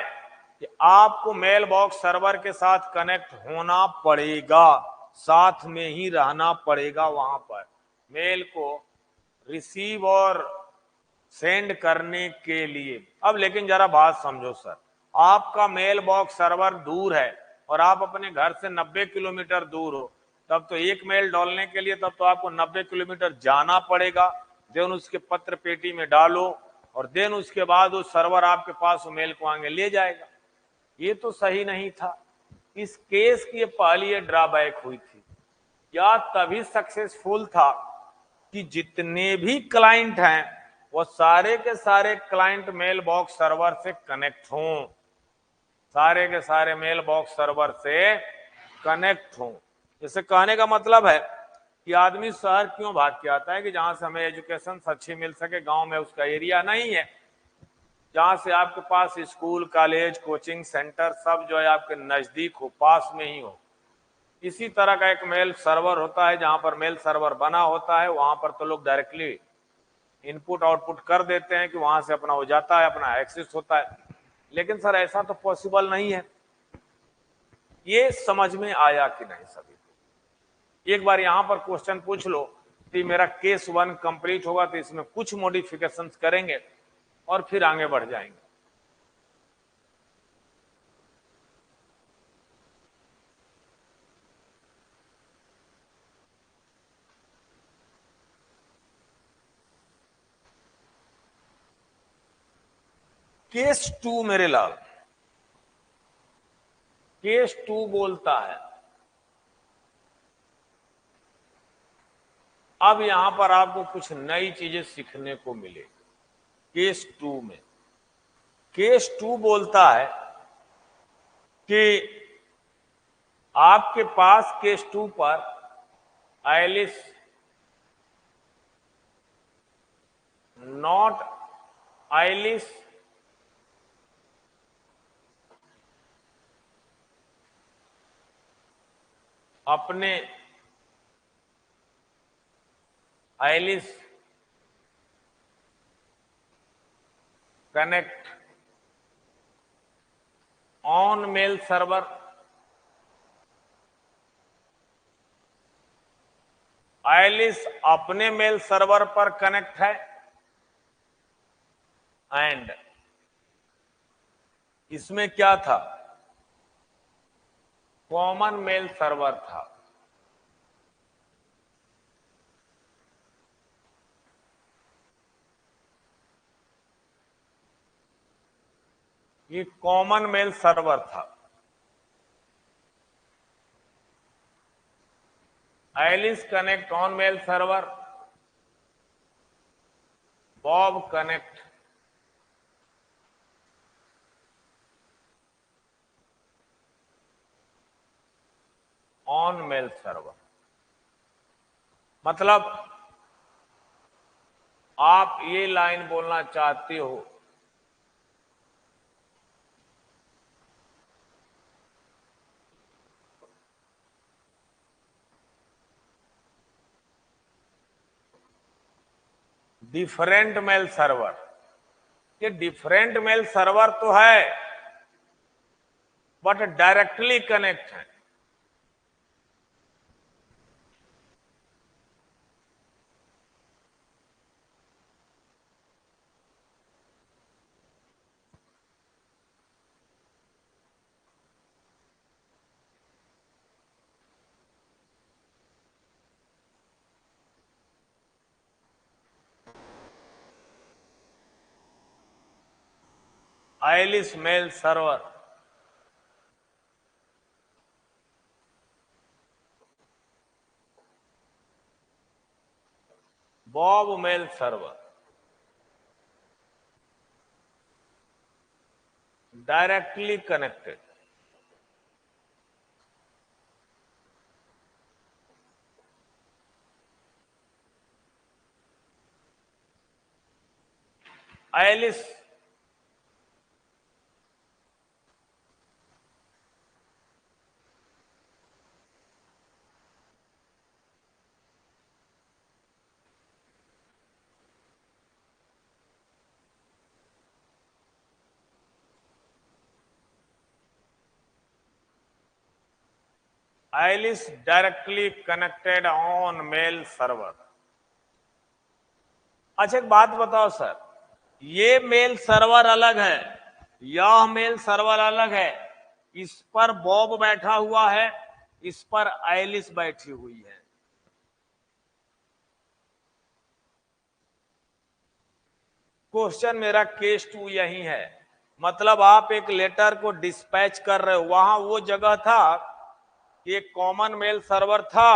[SPEAKER 1] कि आपको मेल बॉक्स सर्वर के साथ कनेक्ट होना पड़ेगा, साथ में ही रहना पड़ेगा वहां पर मेल को रिसीव और सेंड करने के लिए। अब लेकिन जरा बात समझो सर, आपका मेल बॉक्स सर्वर दूर है और आप अपने घर से 90 किलोमीटर दूर हो, तब तो एक मेल डालने के लिए तब तो आपको 90 किलोमीटर जाना पड़ेगा, देन उसके पत्र पेटी में डालो और देन उसके बाद वो सर्वर आपके पास मेल को आगे ले जाएगा। ये तो सही नहीं था। इस केस की पहली ड्रॉबैक हुई थी, या तभी सक्सेसफुल था कि जितने भी क्लाइंट हैं वो सारे के सारे क्लाइंट मेल बॉक्स सर्वर से कनेक्ट हों, सारे के सारे मेल बॉक्स सर्वर से कनेक्ट हों। जैसे कहने का मतलब है कि आदमी शहर क्यों भाग के आता है कि जहां से हमें एजुकेशन अच्छी मिल सके, गांव में उसका एरिया नहीं है, जहां से आपके पास स्कूल, कॉलेज, कोचिंग सेंटर सब जो है आपके नजदीक हो, पास में ही हो। इसी तरह का एक मेल सर्वर होता है, जहां पर मेल सर्वर बना होता है वहां पर तो लोग डायरेक्टली इनपुट आउटपुट कर देते हैं कि वहां से अपना हो जाता है, अपना एक्सेस होता है। लेकिन सर ऐसा तो पॉसिबल नहीं है। ये समझ में आया कि नहीं सभी को? एक बार यहां पर क्वेश्चन पूछ लो कि मेरा केस 1 कंप्लीट होगा तो इसमें कुछ मॉडिफिकेशंस करेंगे और फिर आगे बढ़ जाएंगे। केस 2 मेरे लाल, केस 2 बोलता है, अब यहां पर आपको कुछ नई चीजें सीखने को मिलेगी। केस 2 में, केस 2 बोलता है कि आपके पास केस 2 पर आइलिस नॉट आइलिस अपने आइलिस कनेक्ट ऑन मेल सर्वर, आइलिस अपने मेल सर्वर पर कनेक्ट है एंड इसमें क्या था, कॉमन मेल सर्वर था। ये कॉमन मेल सर्वर था। Alice connect on mail server, Bob connect on mail server. मतलब आप ये लाइन बोलना चाहते हो डिफरेंट मेल सर्वर, ये डिफरेंट मेल सर्वर तो है बट डायरेक्टली कनेक्ट है। Alice mail server, Bob mail server, directly connected. Alice Alice directly connected on mail server. अच्छा एक बात बताओ सर, ये मेल सर्वर अलग है, यह मेल सर्वर अलग है, इस पर बॉब बैठा हुआ है, इस पर आइलिस बैठी हुई है। क्वेश्चन मेरा केस 2 यही है। मतलब आप एक लेटर को डिस्पैच कर रहे हो, वहां वो जगह था कि एक कॉमन मेल सर्वर था,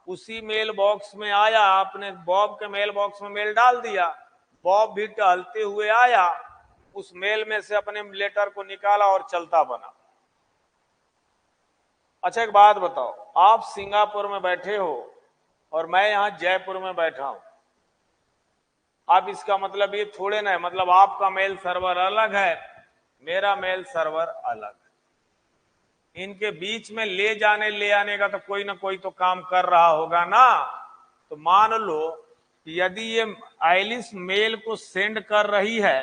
[SPEAKER 1] उसी मेल बॉक्स में आया, आपने बॉब के मेल बॉक्स में मेल डाल दिया, बॉब भी टहलते हुए आया, उस मेल में से अपने लेटर को निकाला और चलता बना। अच्छा एक बात बताओ, आप सिंगापुर में बैठे हो और मैं यहां जयपुर में बैठा हूं। अब इसका मतलब ये थोड़े ना है, मतलब आपका मेल सर्वर अलग है, मेरा मेल सर्वर अलग है। इनके बीच में ले जाने ले आने का तो कोई ना कोई तो काम कर रहा होगा ना। तो मान लो कि यदि ये आइलिस मेल को सेंड कर रही है,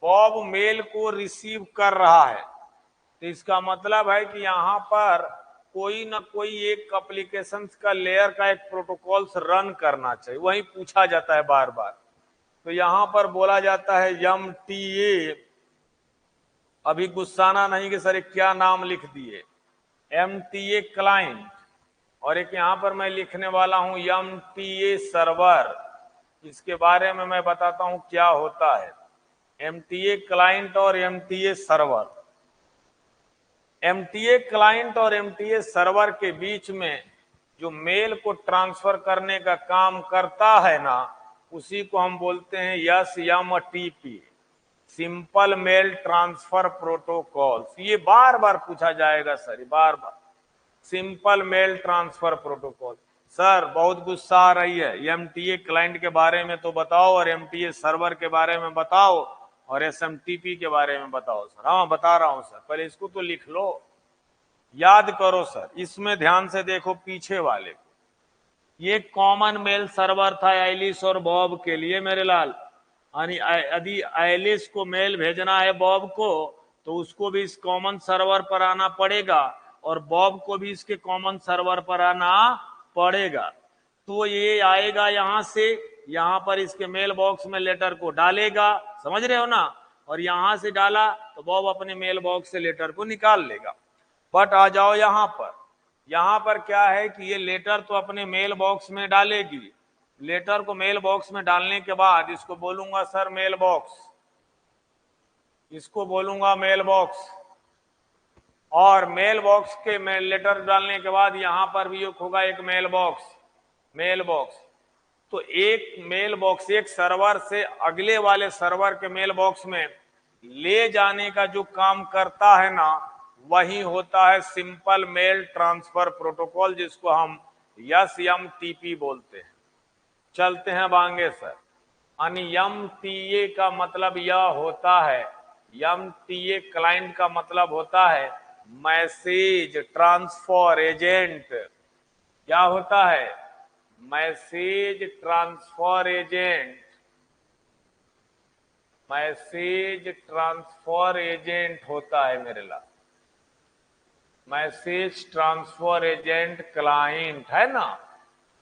[SPEAKER 1] बॉब मेल को रिसीव कर रहा है, तो इसका मतलब है कि यहां पर कोई ना कोई एक एप्लीकेशन का लेयर का एक प्रोटोकॉल रन करना चाहिए। वही पूछा जाता है बार बार। तो यहां पर बोला जाता है MTA, अभी गुस्साना नहीं कि सर क्या नाम लिख दिए, MTA क्लाइंट, और एक यहां पर मैं लिखने वाला हूं MTA सर्वर। इसके बारे में मैं बताता हूं क्या होता है MTA क्लाइंट और MTA सर्वर। MTA क्लाइंट और MTA सर्वर के बीच में जो मेल को ट्रांसफर करने का काम करता है ना, उसी को हम बोलते हैं SMTP, simple mail transfer protocol. ये बार बार पूछा जाएगा सर, बार बार simple mail transfer protocol. Sir बहुत गुस्सा आ रही है, MTA क्लाइंट के बारे में तो बताओ और MTA सर्वर के बारे में बताओ और SMTP के बारे में बताओ। सर हाँ बता रहा हूं सर, पहले इसको तो लिख लो, याद करो सर। इसमें ध्यान से देखो पीछे वाले को, ये कॉमन मेल सर्वर था आइलिस और बॉब के लिए मेरे लाल। यदि आइलिस को मेल भेजना है बॉब को, तो उसको भी इस कॉमन सर्वर पर आना पड़ेगा और बॉब को भी इसके कॉमन सर्वर पर आना पड़ेगा। तो ये आएगा यहां से, यहां पर इसके मेल बॉक्स में लेटर को डालेगा, समझ रहे हो ना, और यहां से डाला तो बॉब अपने मेल बॉक्स से लेटर को निकाल लेगा। बट आ जाओ यहां पर क्या है कि ये लेटर तो अपने मेल बॉक्स में डालेगी। लेटर को मेल बॉक्स में डालने के बाद इसको बोलूंगा सर मेल बॉक्स, इसको बोलूंगा मेल बॉक्स, और मेल बॉक्स के लेटर डालने के बाद यहां पर भी होगा एक मेल बॉक्स, मेल बॉक्स। तो एक मेल बॉक्स एक सर्वर से अगले वाले सर्वर के मेल बॉक्स में ले जाने का जो काम करता है ना, वही होता है सिंपल मेल ट्रांसफर प्रोटोकॉल, जिसको हम SMTP बोलते हैं। चलते हैं आगे सर। MTA का मतलब यह होता है, MTA क्लाइंट का मतलब होता है मैसेज ट्रांसफर एजेंट। क्या होता है? Message transfer agent, message transfer agent होता है मेरे लाल। मैसेज ट्रांसफर एजेंट क्लाइंट है ना,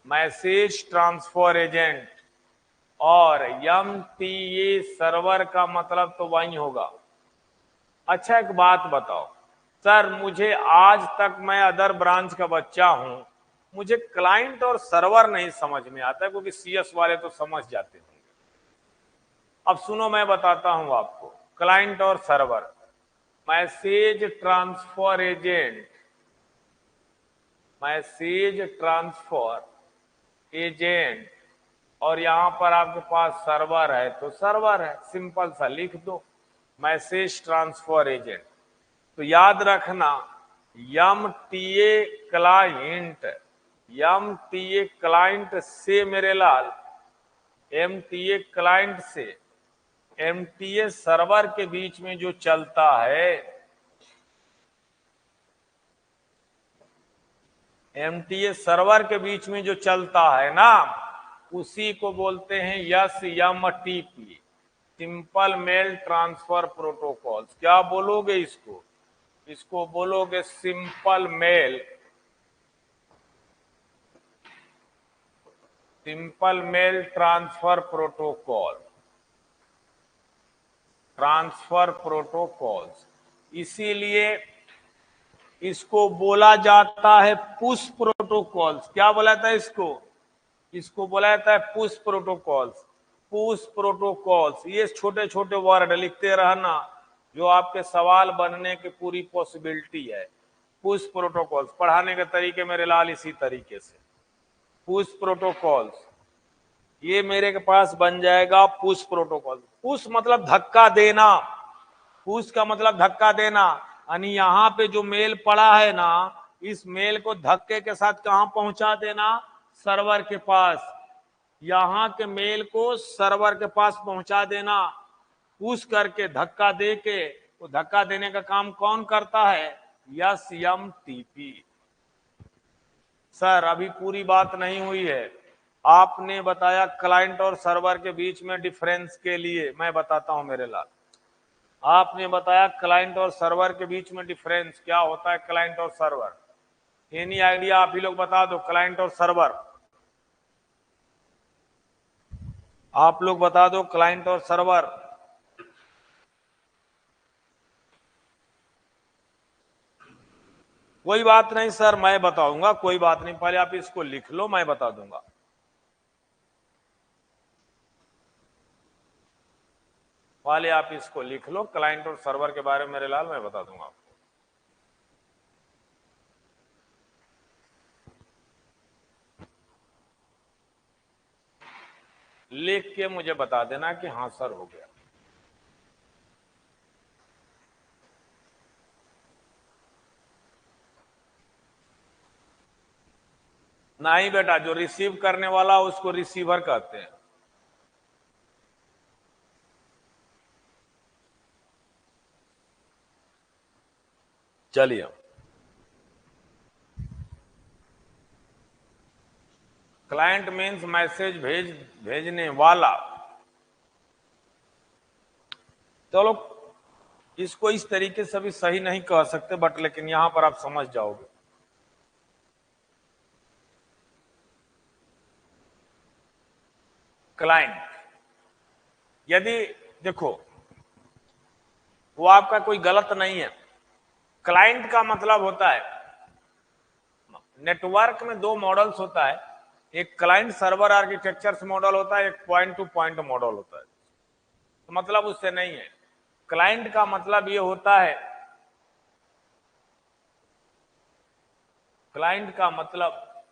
[SPEAKER 1] मैसेज ट्रांसफर एजेंट। और MTA सर्वर का मतलब तो वही होगा। अच्छा एक बात बताओ सर, मुझे आज तक, मैं अदर ब्रांच का बच्चा हूं, मुझे क्लाइंट और सर्वर नहीं समझ में आता है, क्योंकि CS वाले तो समझ जाते होंगे। अब सुनो मैं बताता हूं आपको, क्लाइंट और server, message transfer agent, message transfer agent, और यहां पर आपके पास सर्वर है तो सर्वर है, सिंपल सा लिख दो मैसेज ट्रांसफर एजेंट। तो याद रखना MTA क्लाइंट, MTA क्लाइंट से मेरे लाल, MTA क्लाइंट से MTA सर्वर के बीच में जो चलता है, MTA सर्वर के बीच में जो चलता है ना, उसी को बोलते हैं SMTP, simple mail transfer protocol. क्या बोलोगे इसको? इसको बोलोगे simple mail, simple mail transfer protocol, transfer protocols. इसीलिए इसको बोला जाता है पुश प्रोटोकॉल्स। क्या बोला जाता है इसको? इसको बोला जाता है पुश प्रोटोकॉल्स, पुश प्रोटोकॉल्स। ये छोटे छोटे वर्ड लिखते रहना, जो आपके सवाल बनने की पूरी पॉसिबिलिटी है। पुश प्रोटोकॉल्स पढ़ाने के तरीके मेरे लाल इसी तरीके से, पुश प्रोटोकॉल्स। ये मेरे के पास बन जाएगा पुश प्रोटोकॉल। पुश मतलब धक्का देना, पुश का मतलब धक्का देना। यानी यहां पे जो मेल पड़ा है ना, इस मेल को धक्के के साथ कहां पहुंचा देना, सर्वर के पास। यहां के मेल को सर्वर के पास पहुंचा देना, पुश करके धक्का दे के। वो धक्का देने का काम कौन करता है, SMTP। सर अभी पूरी बात नहीं हुई है। आपने बताया क्लाइंट और सर्वर के बीच में डिफरेंस के लिए, मैं बताता हूं मेरे लाल। आपने बताया क्लाइंट और सर्वर के बीच में डिफरेंस क्या होता है, क्लाइंट और सर्वर। एनी आइडिया आप ही लोग बता दो, क्लाइंट और सर्वर। आप लोग बता दो क्लाइंट और सर्वर। कोई बात नहीं सर, मैं बताऊंगा, कोई बात नहीं, पहले आप इसको लिख लो, मैं बता दूंगा। पहले आप इसको लिख लो, क्लाइंट और सर्वर के बारे में मेरे लाल मैं बता दूंगा आपको। लिख के मुझे बता देना कि हां सर हो गया। नहीं बेटा, जो रिसीव करने वाला उसको रिसीवर कहते हैं। चलिए, क्लाइंट मीन्स मैसेज भेजने वाला। चलो इसको इस तरीके से भी सही नहीं कह सकते, बट लेकिन यहां पर आप समझ जाओगे। क्लाइंट, यदि देखो वो आपका कोई गलत नहीं है। क्लाइंट का मतलब होता है, नेटवर्क में दो मॉडल्स होता है, एक क्लाइंट सर्वर आर्किटेक्चर मॉडल होता है, एक पॉइंट टू पॉइंट मॉडल होता है। तो मतलब उससे नहीं है। क्लाइंट का मतलब ये होता है, क्लाइंट का मतलब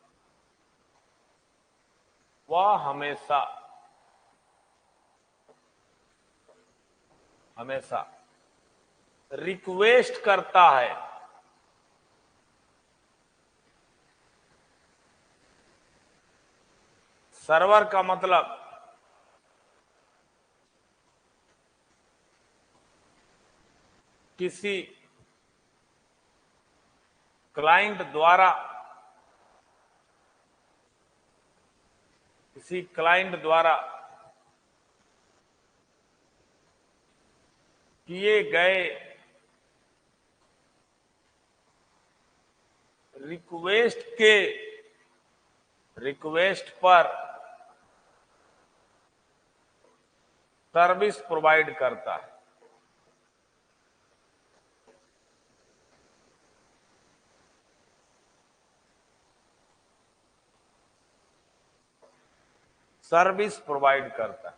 [SPEAKER 1] वह हमेशा रिक्वेस्ट करता है। सर्वर का मतलब किसी क्लाइंट द्वारा किए गए रिक्वेस्ट पर सर्विस प्रोवाइड करता है। सर्विस प्रोवाइड करता है।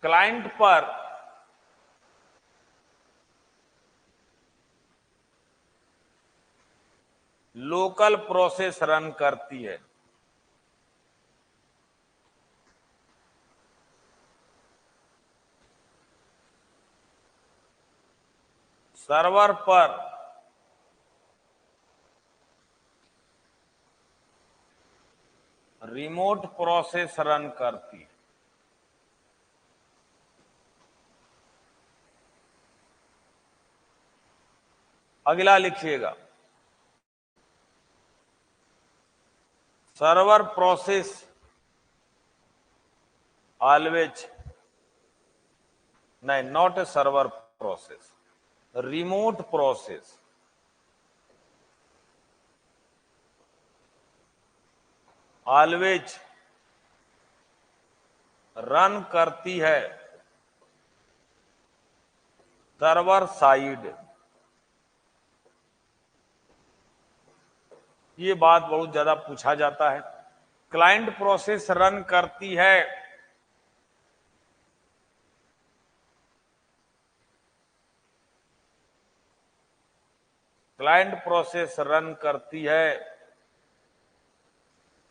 [SPEAKER 1] क्लाइंट पर लोकल प्रोसेस रन करती है। सर्वर पर रिमोट प्रोसेस रन करती है। अगला लिखिएगा, सर्वर प्रोसेस ऑलवेज, नहीं, not a server process, remote process always run करती है सर्वर साइड। ये बात बहुत ज्यादा पूछा जाता है। क्लाइंट प्रोसेस रन करती है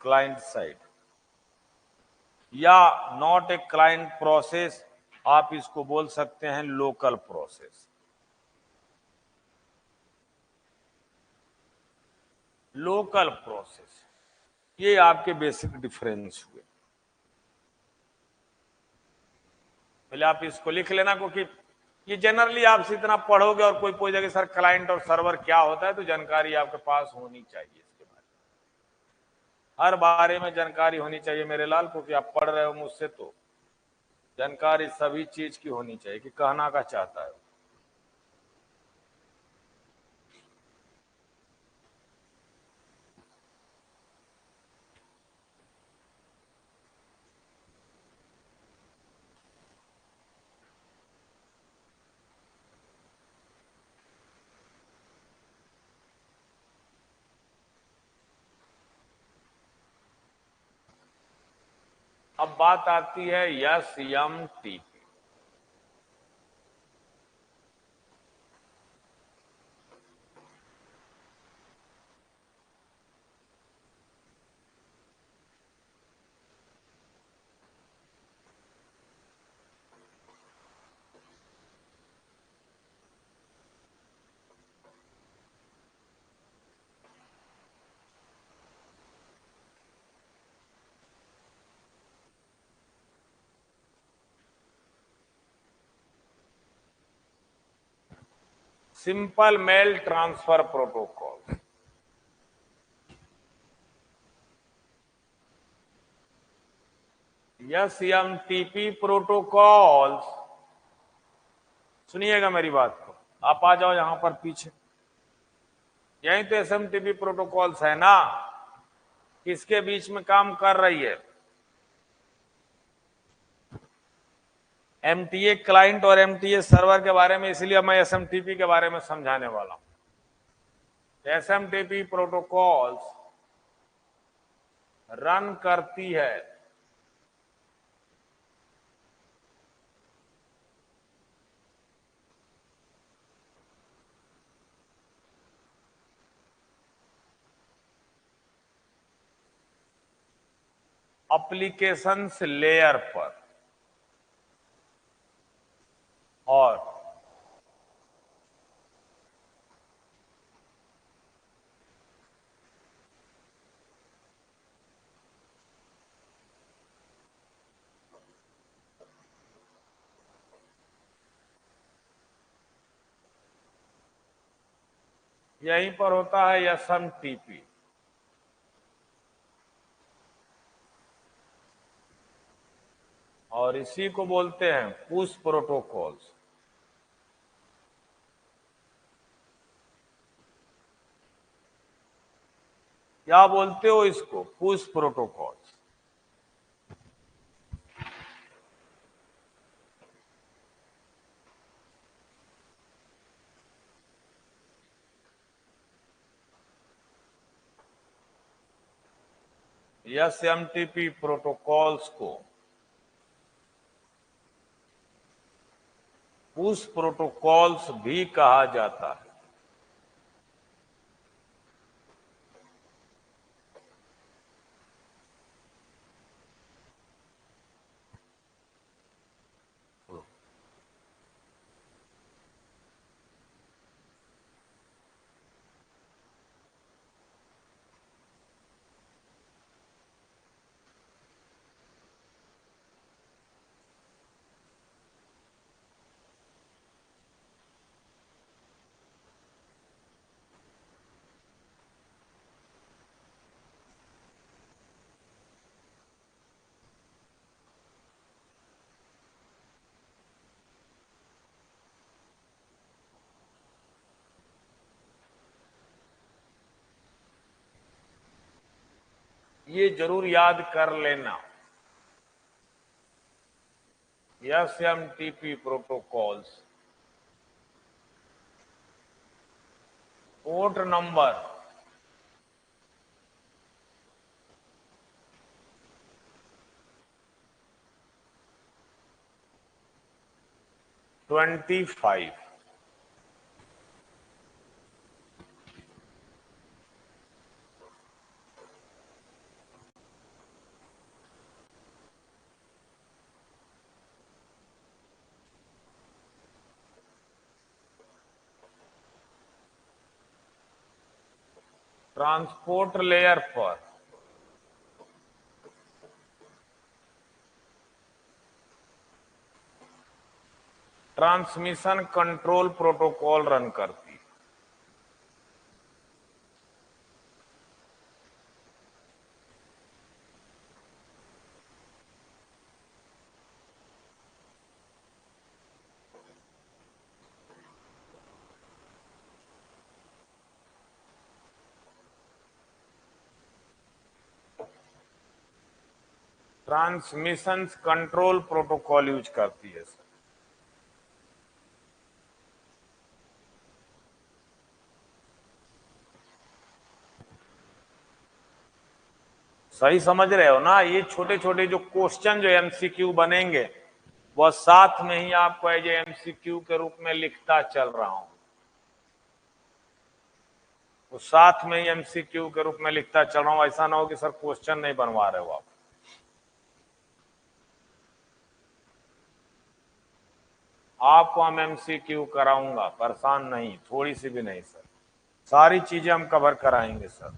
[SPEAKER 1] क्लाइंट साइड, या नॉट ए क्लाइंट प्रोसेस, आप इसको बोल सकते हैं लोकल प्रोसेस। लोकल प्रोसेस, ये आपके बेसिक डिफरेंस हुए। पहले आप इसको लिख लेना, क्योंकि ये जनरली आपसे इतना पढ़ोगे और कोई पूछेगा सर क्लाइंट और सर्वर क्या होता है, तो जानकारी आपके पास होनी चाहिए इसके बारे में। हर बारे में जानकारी होनी चाहिए मेरे लाल, क्योंकि आप पढ़ रहे हो मुझसे, तो जानकारी सभी चीज की होनी चाहिए कि कहना क्या चाहता है। अब बात आती है SMTP। Simple mail transfer protocol. SMTP protocols, सुनिएगा मेरी बात को, आप आ जाओ यहां पर पीछे। यही तो SMTP प्रोटोकॉल्स है ना, किसके बीच में काम कर रही है? MTA क्लाइंट और MTA सर्वर के बारे में, इसलिए मैं SMTP के बारे में समझाने वाला हूं। SMTP प्रोटोकॉल्स रन करती है एप्लीकेशंस लेयर पर, और यहीं पर होता है SMTP। और इसी को बोलते हैं पुश प्रोटोकॉल्स। क्या बोलते हो इसको? Push protocols. SMTP प्रोटोकॉल्स को पुश प्रोटोकॉल्स भी कहा जाता है। ये जरूर याद कर लेना, SMTP protocols port number 25, transport layer पर ट्रांसमिशन कंट्रोल प्रोटोकॉल रन करती है। ट्रांसमिशन कंट्रोल प्रोटोकॉल यूज करती है सर। सही समझ रहे हो ना? ये छोटे छोटे जो क्वेश्चन जो एमसीक्यू बनेंगे वह साथ में ही आपको एज एमसीक्यू के रूप में लिखता चल रहा हूं। वो साथ में ही एमसीक्यू के रूप में लिखता चल रहा हूं। ऐसा ना हो कि सर क्वेश्चन नहीं बनवा रहे हो आप। आपको हम एमसीक्यू कराऊंगा, परेशान नहीं, थोड़ी सी भी नहीं सर। सारी चीजें हम कवर कराएंगे सर।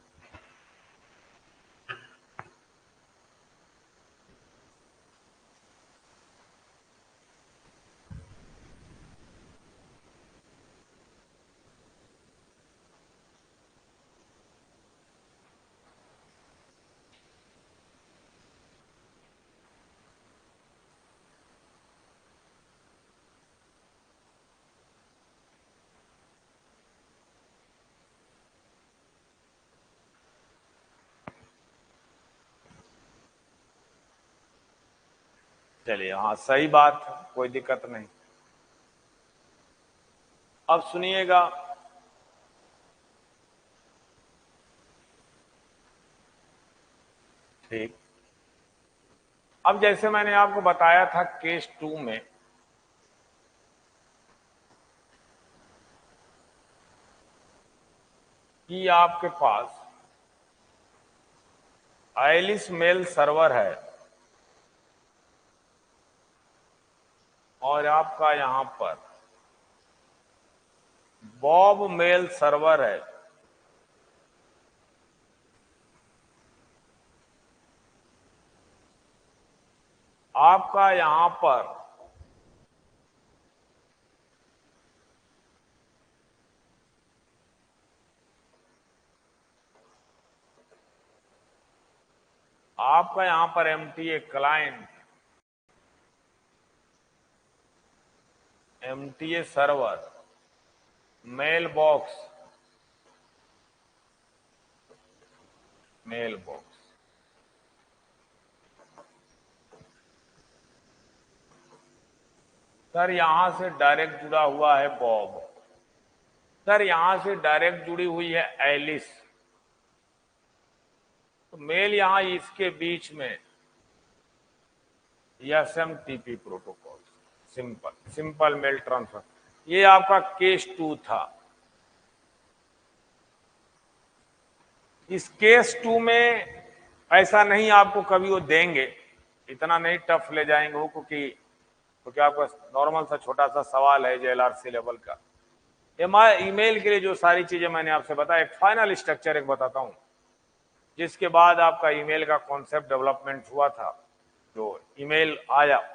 [SPEAKER 1] चलिए, हाँ सही बात है, कोई दिक्कत नहीं। अब सुनिएगा, ठीक। अब जैसे मैंने आपको बताया था केस 2 में कि आपके पास एलिस मेल सर्वर है और आपका यहां पर बॉब मेल सर्वर है। आपका यहां पर MTA client, MTA server, mail box, mail box. Sir यहां से डायरेक्ट जुड़ा हुआ है बॉब। सर यहां से डायरेक्ट जुड़ी हुई है एलिस। तो मेल यहां इसके बीच में SMTP protocol, simple mail transfer. ये आपका केस 2 था। इस केस 2 में ऐसा नहीं आपको कभी वो देंगे, इतना नहीं टफ ले जाएंगे वो, क्योंकि आपका नॉर्मल सा छोटा सा सवाल है जेएलआरसी लेवल का। ईमेल के लिए जो सारी चीजें मैंने आपसे बताया, एक फाइनल स्ट्रक्चर एक बताता हूं, जिसके बाद आपका ईमेल का कॉन्सेप्ट डेवलपमेंट हुआ था, जो ईमेल आया।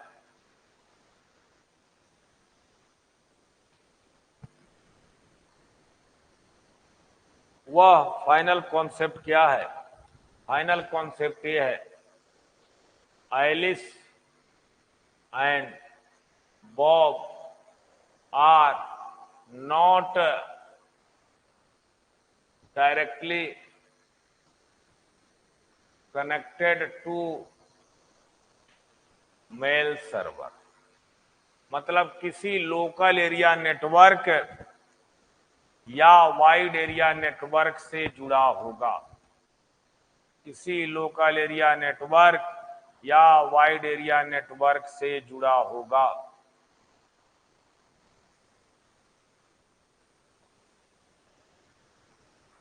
[SPEAKER 1] वह फाइनल कॉन्सेप्ट क्या है? फाइनल कॉन्सेप्ट ये है, Alice and Bob are not directly connected to mail server. मतलब किसी लोकल एरिया नेटवर्क या वाइड एरिया नेटवर्क से जुड़ा होगा। किसी लोकल एरिया नेटवर्क या वाइड एरिया नेटवर्क से जुड़ा होगा।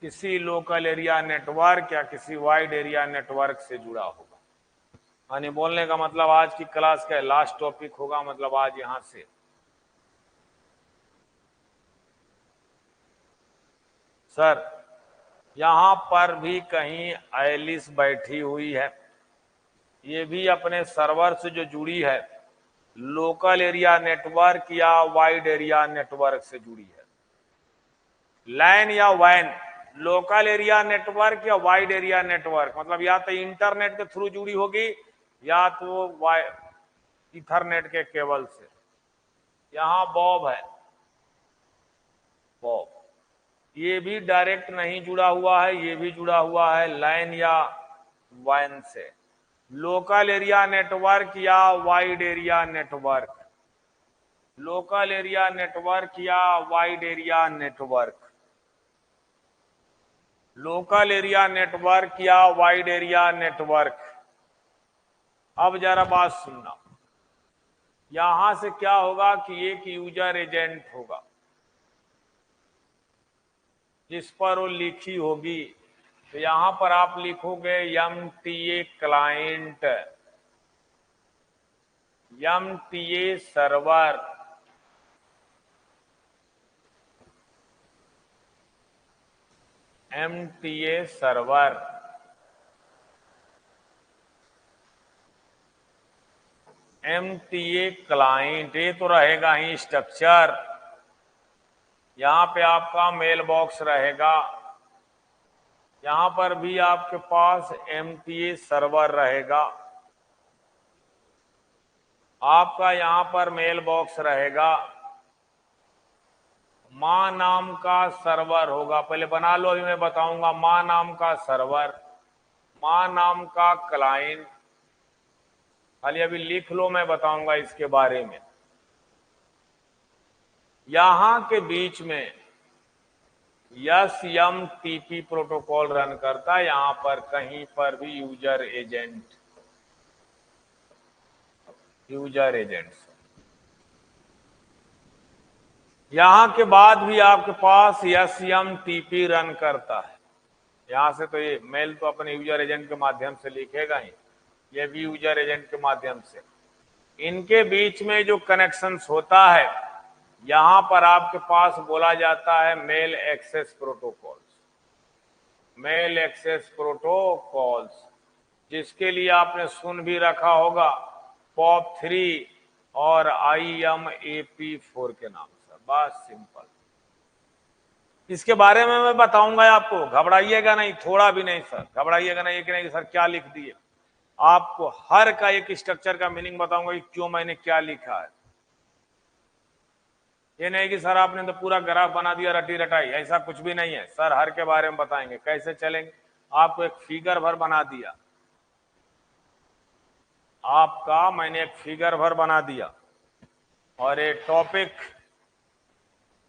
[SPEAKER 1] किसी लोकल एरिया नेटवर्क या किसी वाइड एरिया नेटवर्क से जुड़ा होगा। यानी बोलने का मतलब आज की क्लास का लास्ट टॉपिक होगा, मतलब आज यहां से सर यहां पर भी कहीं एलिस बैठी हुई है, ये भी अपने सर्वर से जो जुड़ी है लोकल एरिया नेटवर्क या वाइड एरिया नेटवर्क से जुड़ी है। लैन या वैन, लोकल एरिया नेटवर्क या वाइड एरिया नेटवर्क, मतलब या तो इंटरनेट के थ्रू जुड़ी होगी या तो इथरनेट के केबल से। यहां बॉब है, बॉब, ये भी डायरेक्ट नहीं जुड़ा हुआ है, ये भी जुड़ा हुआ है लैन या वैन से। लोकल एरिया नेटवर्क या wide area network, local area network या wide area network, local area network या वाइड एरिया नेटवर्क। अब जरा बात सुनना, यहां से क्या होगा कि एक यूजर एजेंट होगा जिस पर वो लिखी होगी, तो यहां पर आप लिखोगे MTA client, MTA server, MTA server, MTA client, ये तो रहेगा ही स्ट्रक्चर। यहां पे आपका मेल बॉक्स रहेगा, यहां पर भी आपके पास MTA सर्वर रहेगा, आपका यहां पर मेल बॉक्स रहेगा, मां नाम का सर्वर होगा, पहले बना लो, अभी मैं बताऊंगा। मां नाम का सर्वर, मां नाम का क्लाइंट, खाली अभी लिख लो, मैं बताऊंगा इसके बारे में। यहां के बीच में SMTP प्रोटोकॉल रन करता है, यहां पर कहीं पर भी यूजर एजेंट, यूजर एजेंट्स। यहां के बाद भी आपके पास SMTP रन करता है, यहां से तो ये मेल तो अपने यूजर एजेंट के माध्यम से लिखेगा ही, ये भी यूजर एजेंट के माध्यम से। इनके बीच में जो कनेक्शंस होता है, यहां पर आपके पास बोला जाता है mail access protocols, mail access protocols, जिसके लिए आपने सुन भी रखा होगा POP3 और IMAP4 के नाम से। बस सिंपल, इसके बारे में मैं बताऊंगा आपको, घबराइएगा नहीं, थोड़ा भी नहीं सर, घबराइएगा नहीं कि नहीं सर क्या लिख दिए। आपको हर का एक स्ट्रक्चर का मीनिंग बताऊंगा कि क्यों मैंने क्या लिखा है। ये नहीं कि सर आपने तो पूरा ग्राफ बना दिया रटी रटाई, ऐसा कुछ भी नहीं है सर, हर के बारे में बताएंगे कैसे चलेंगे। आपको एक फिगर भर बना दिया, आपका मैंने एक फिगर भर बना दिया, और ये टॉपिक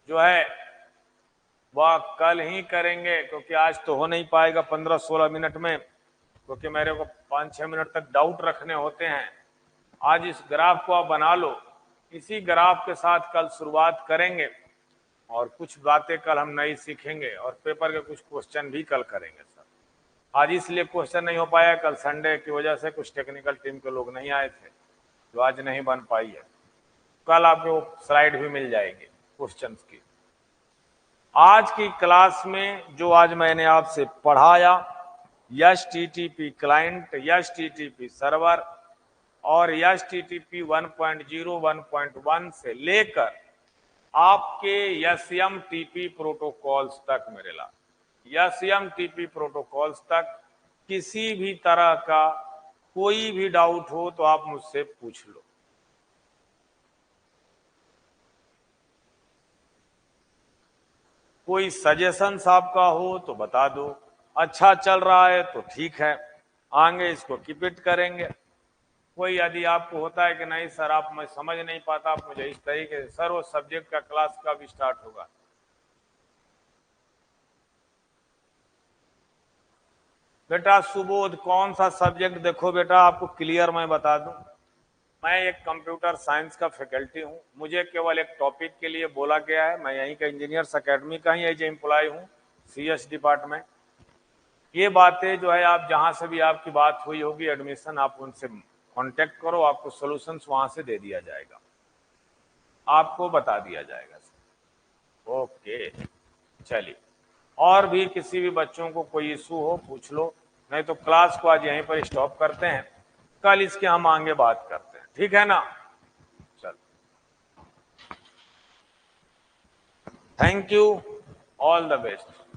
[SPEAKER 1] जो है वह कल ही करेंगे, क्योंकि आज तो हो नहीं पाएगा 15-16 मिनट में, क्योंकि मेरे को 5-6 मिनट तक डाउट रखने होते हैं। आज इस ग्राफ को आप बना लो, इसी ग्राफ के साथ कल शुरुआत करेंगे, और कुछ बातें कल हम नई सीखेंगे, और पेपर के कुछ क्वेश्चन भी कल करेंगे सर। आज इसलिए क्वेश्चन नहीं हो पाया, कल संडे की वजह से कुछ टेक्निकल टीम के लोग नहीं आए थे, जो आज नहीं बन पाई है। कल आपको स्लाइड भी मिल जाएगी क्वेश्चंस की। आज की क्लास में जो आज मैंने आपसे पढ़ाया, HTTP क्लाइंट, HTTP सर्वर और HTTP 1.0, 1.1 से लेकर आपके SMTP प्रोटोकॉल्स तक, मेरे ला SMTP प्रोटोकॉल्स तक किसी भी तरह का कोई भी डाउट हो तो आप मुझसे पूछ लो। कोई सजेशंस आपका हो तो बता दो, अच्छा चल रहा है तो ठीक है, आगे इसको कीप इट करेंगे। कोई यदि आपको होता है कि नहीं सर आप मैं समझ नहीं पाता, आप मुझे इस तरीके से, सर वो सब्जेक्ट का क्लास कब स्टार्ट होगा? बेटा सुबोध कौन सा सब्जेक्ट? देखो बेटा आपको क्लियर मैं बता दूं, मैं एक कंप्यूटर साइंस का फैकल्टी हूं, मुझे केवल एक टॉपिक के लिए बोला गया है, मैं यहीं का इंजीनियर्स अकेडमी का ही एज एम्प्लॉय हूं, CS डिपार्टमेंट। ये बातें जो है आप जहां से भी आपकी बात हुई होगी एडमिशन, आप उनसे कांटेक्ट करो, आपको सॉल्यूशंस वहां से दे दिया जाएगा, आपको बता दिया जाएगा। ओके चलिए, और भी किसी भी बच्चों को कोई इशू हो पूछ लो, नहीं तो क्लास को आज यहीं पर स्टॉप करते हैं, कल इसके हम आगे बात करते हैं, ठीक है ना। चल, thank you, all the best.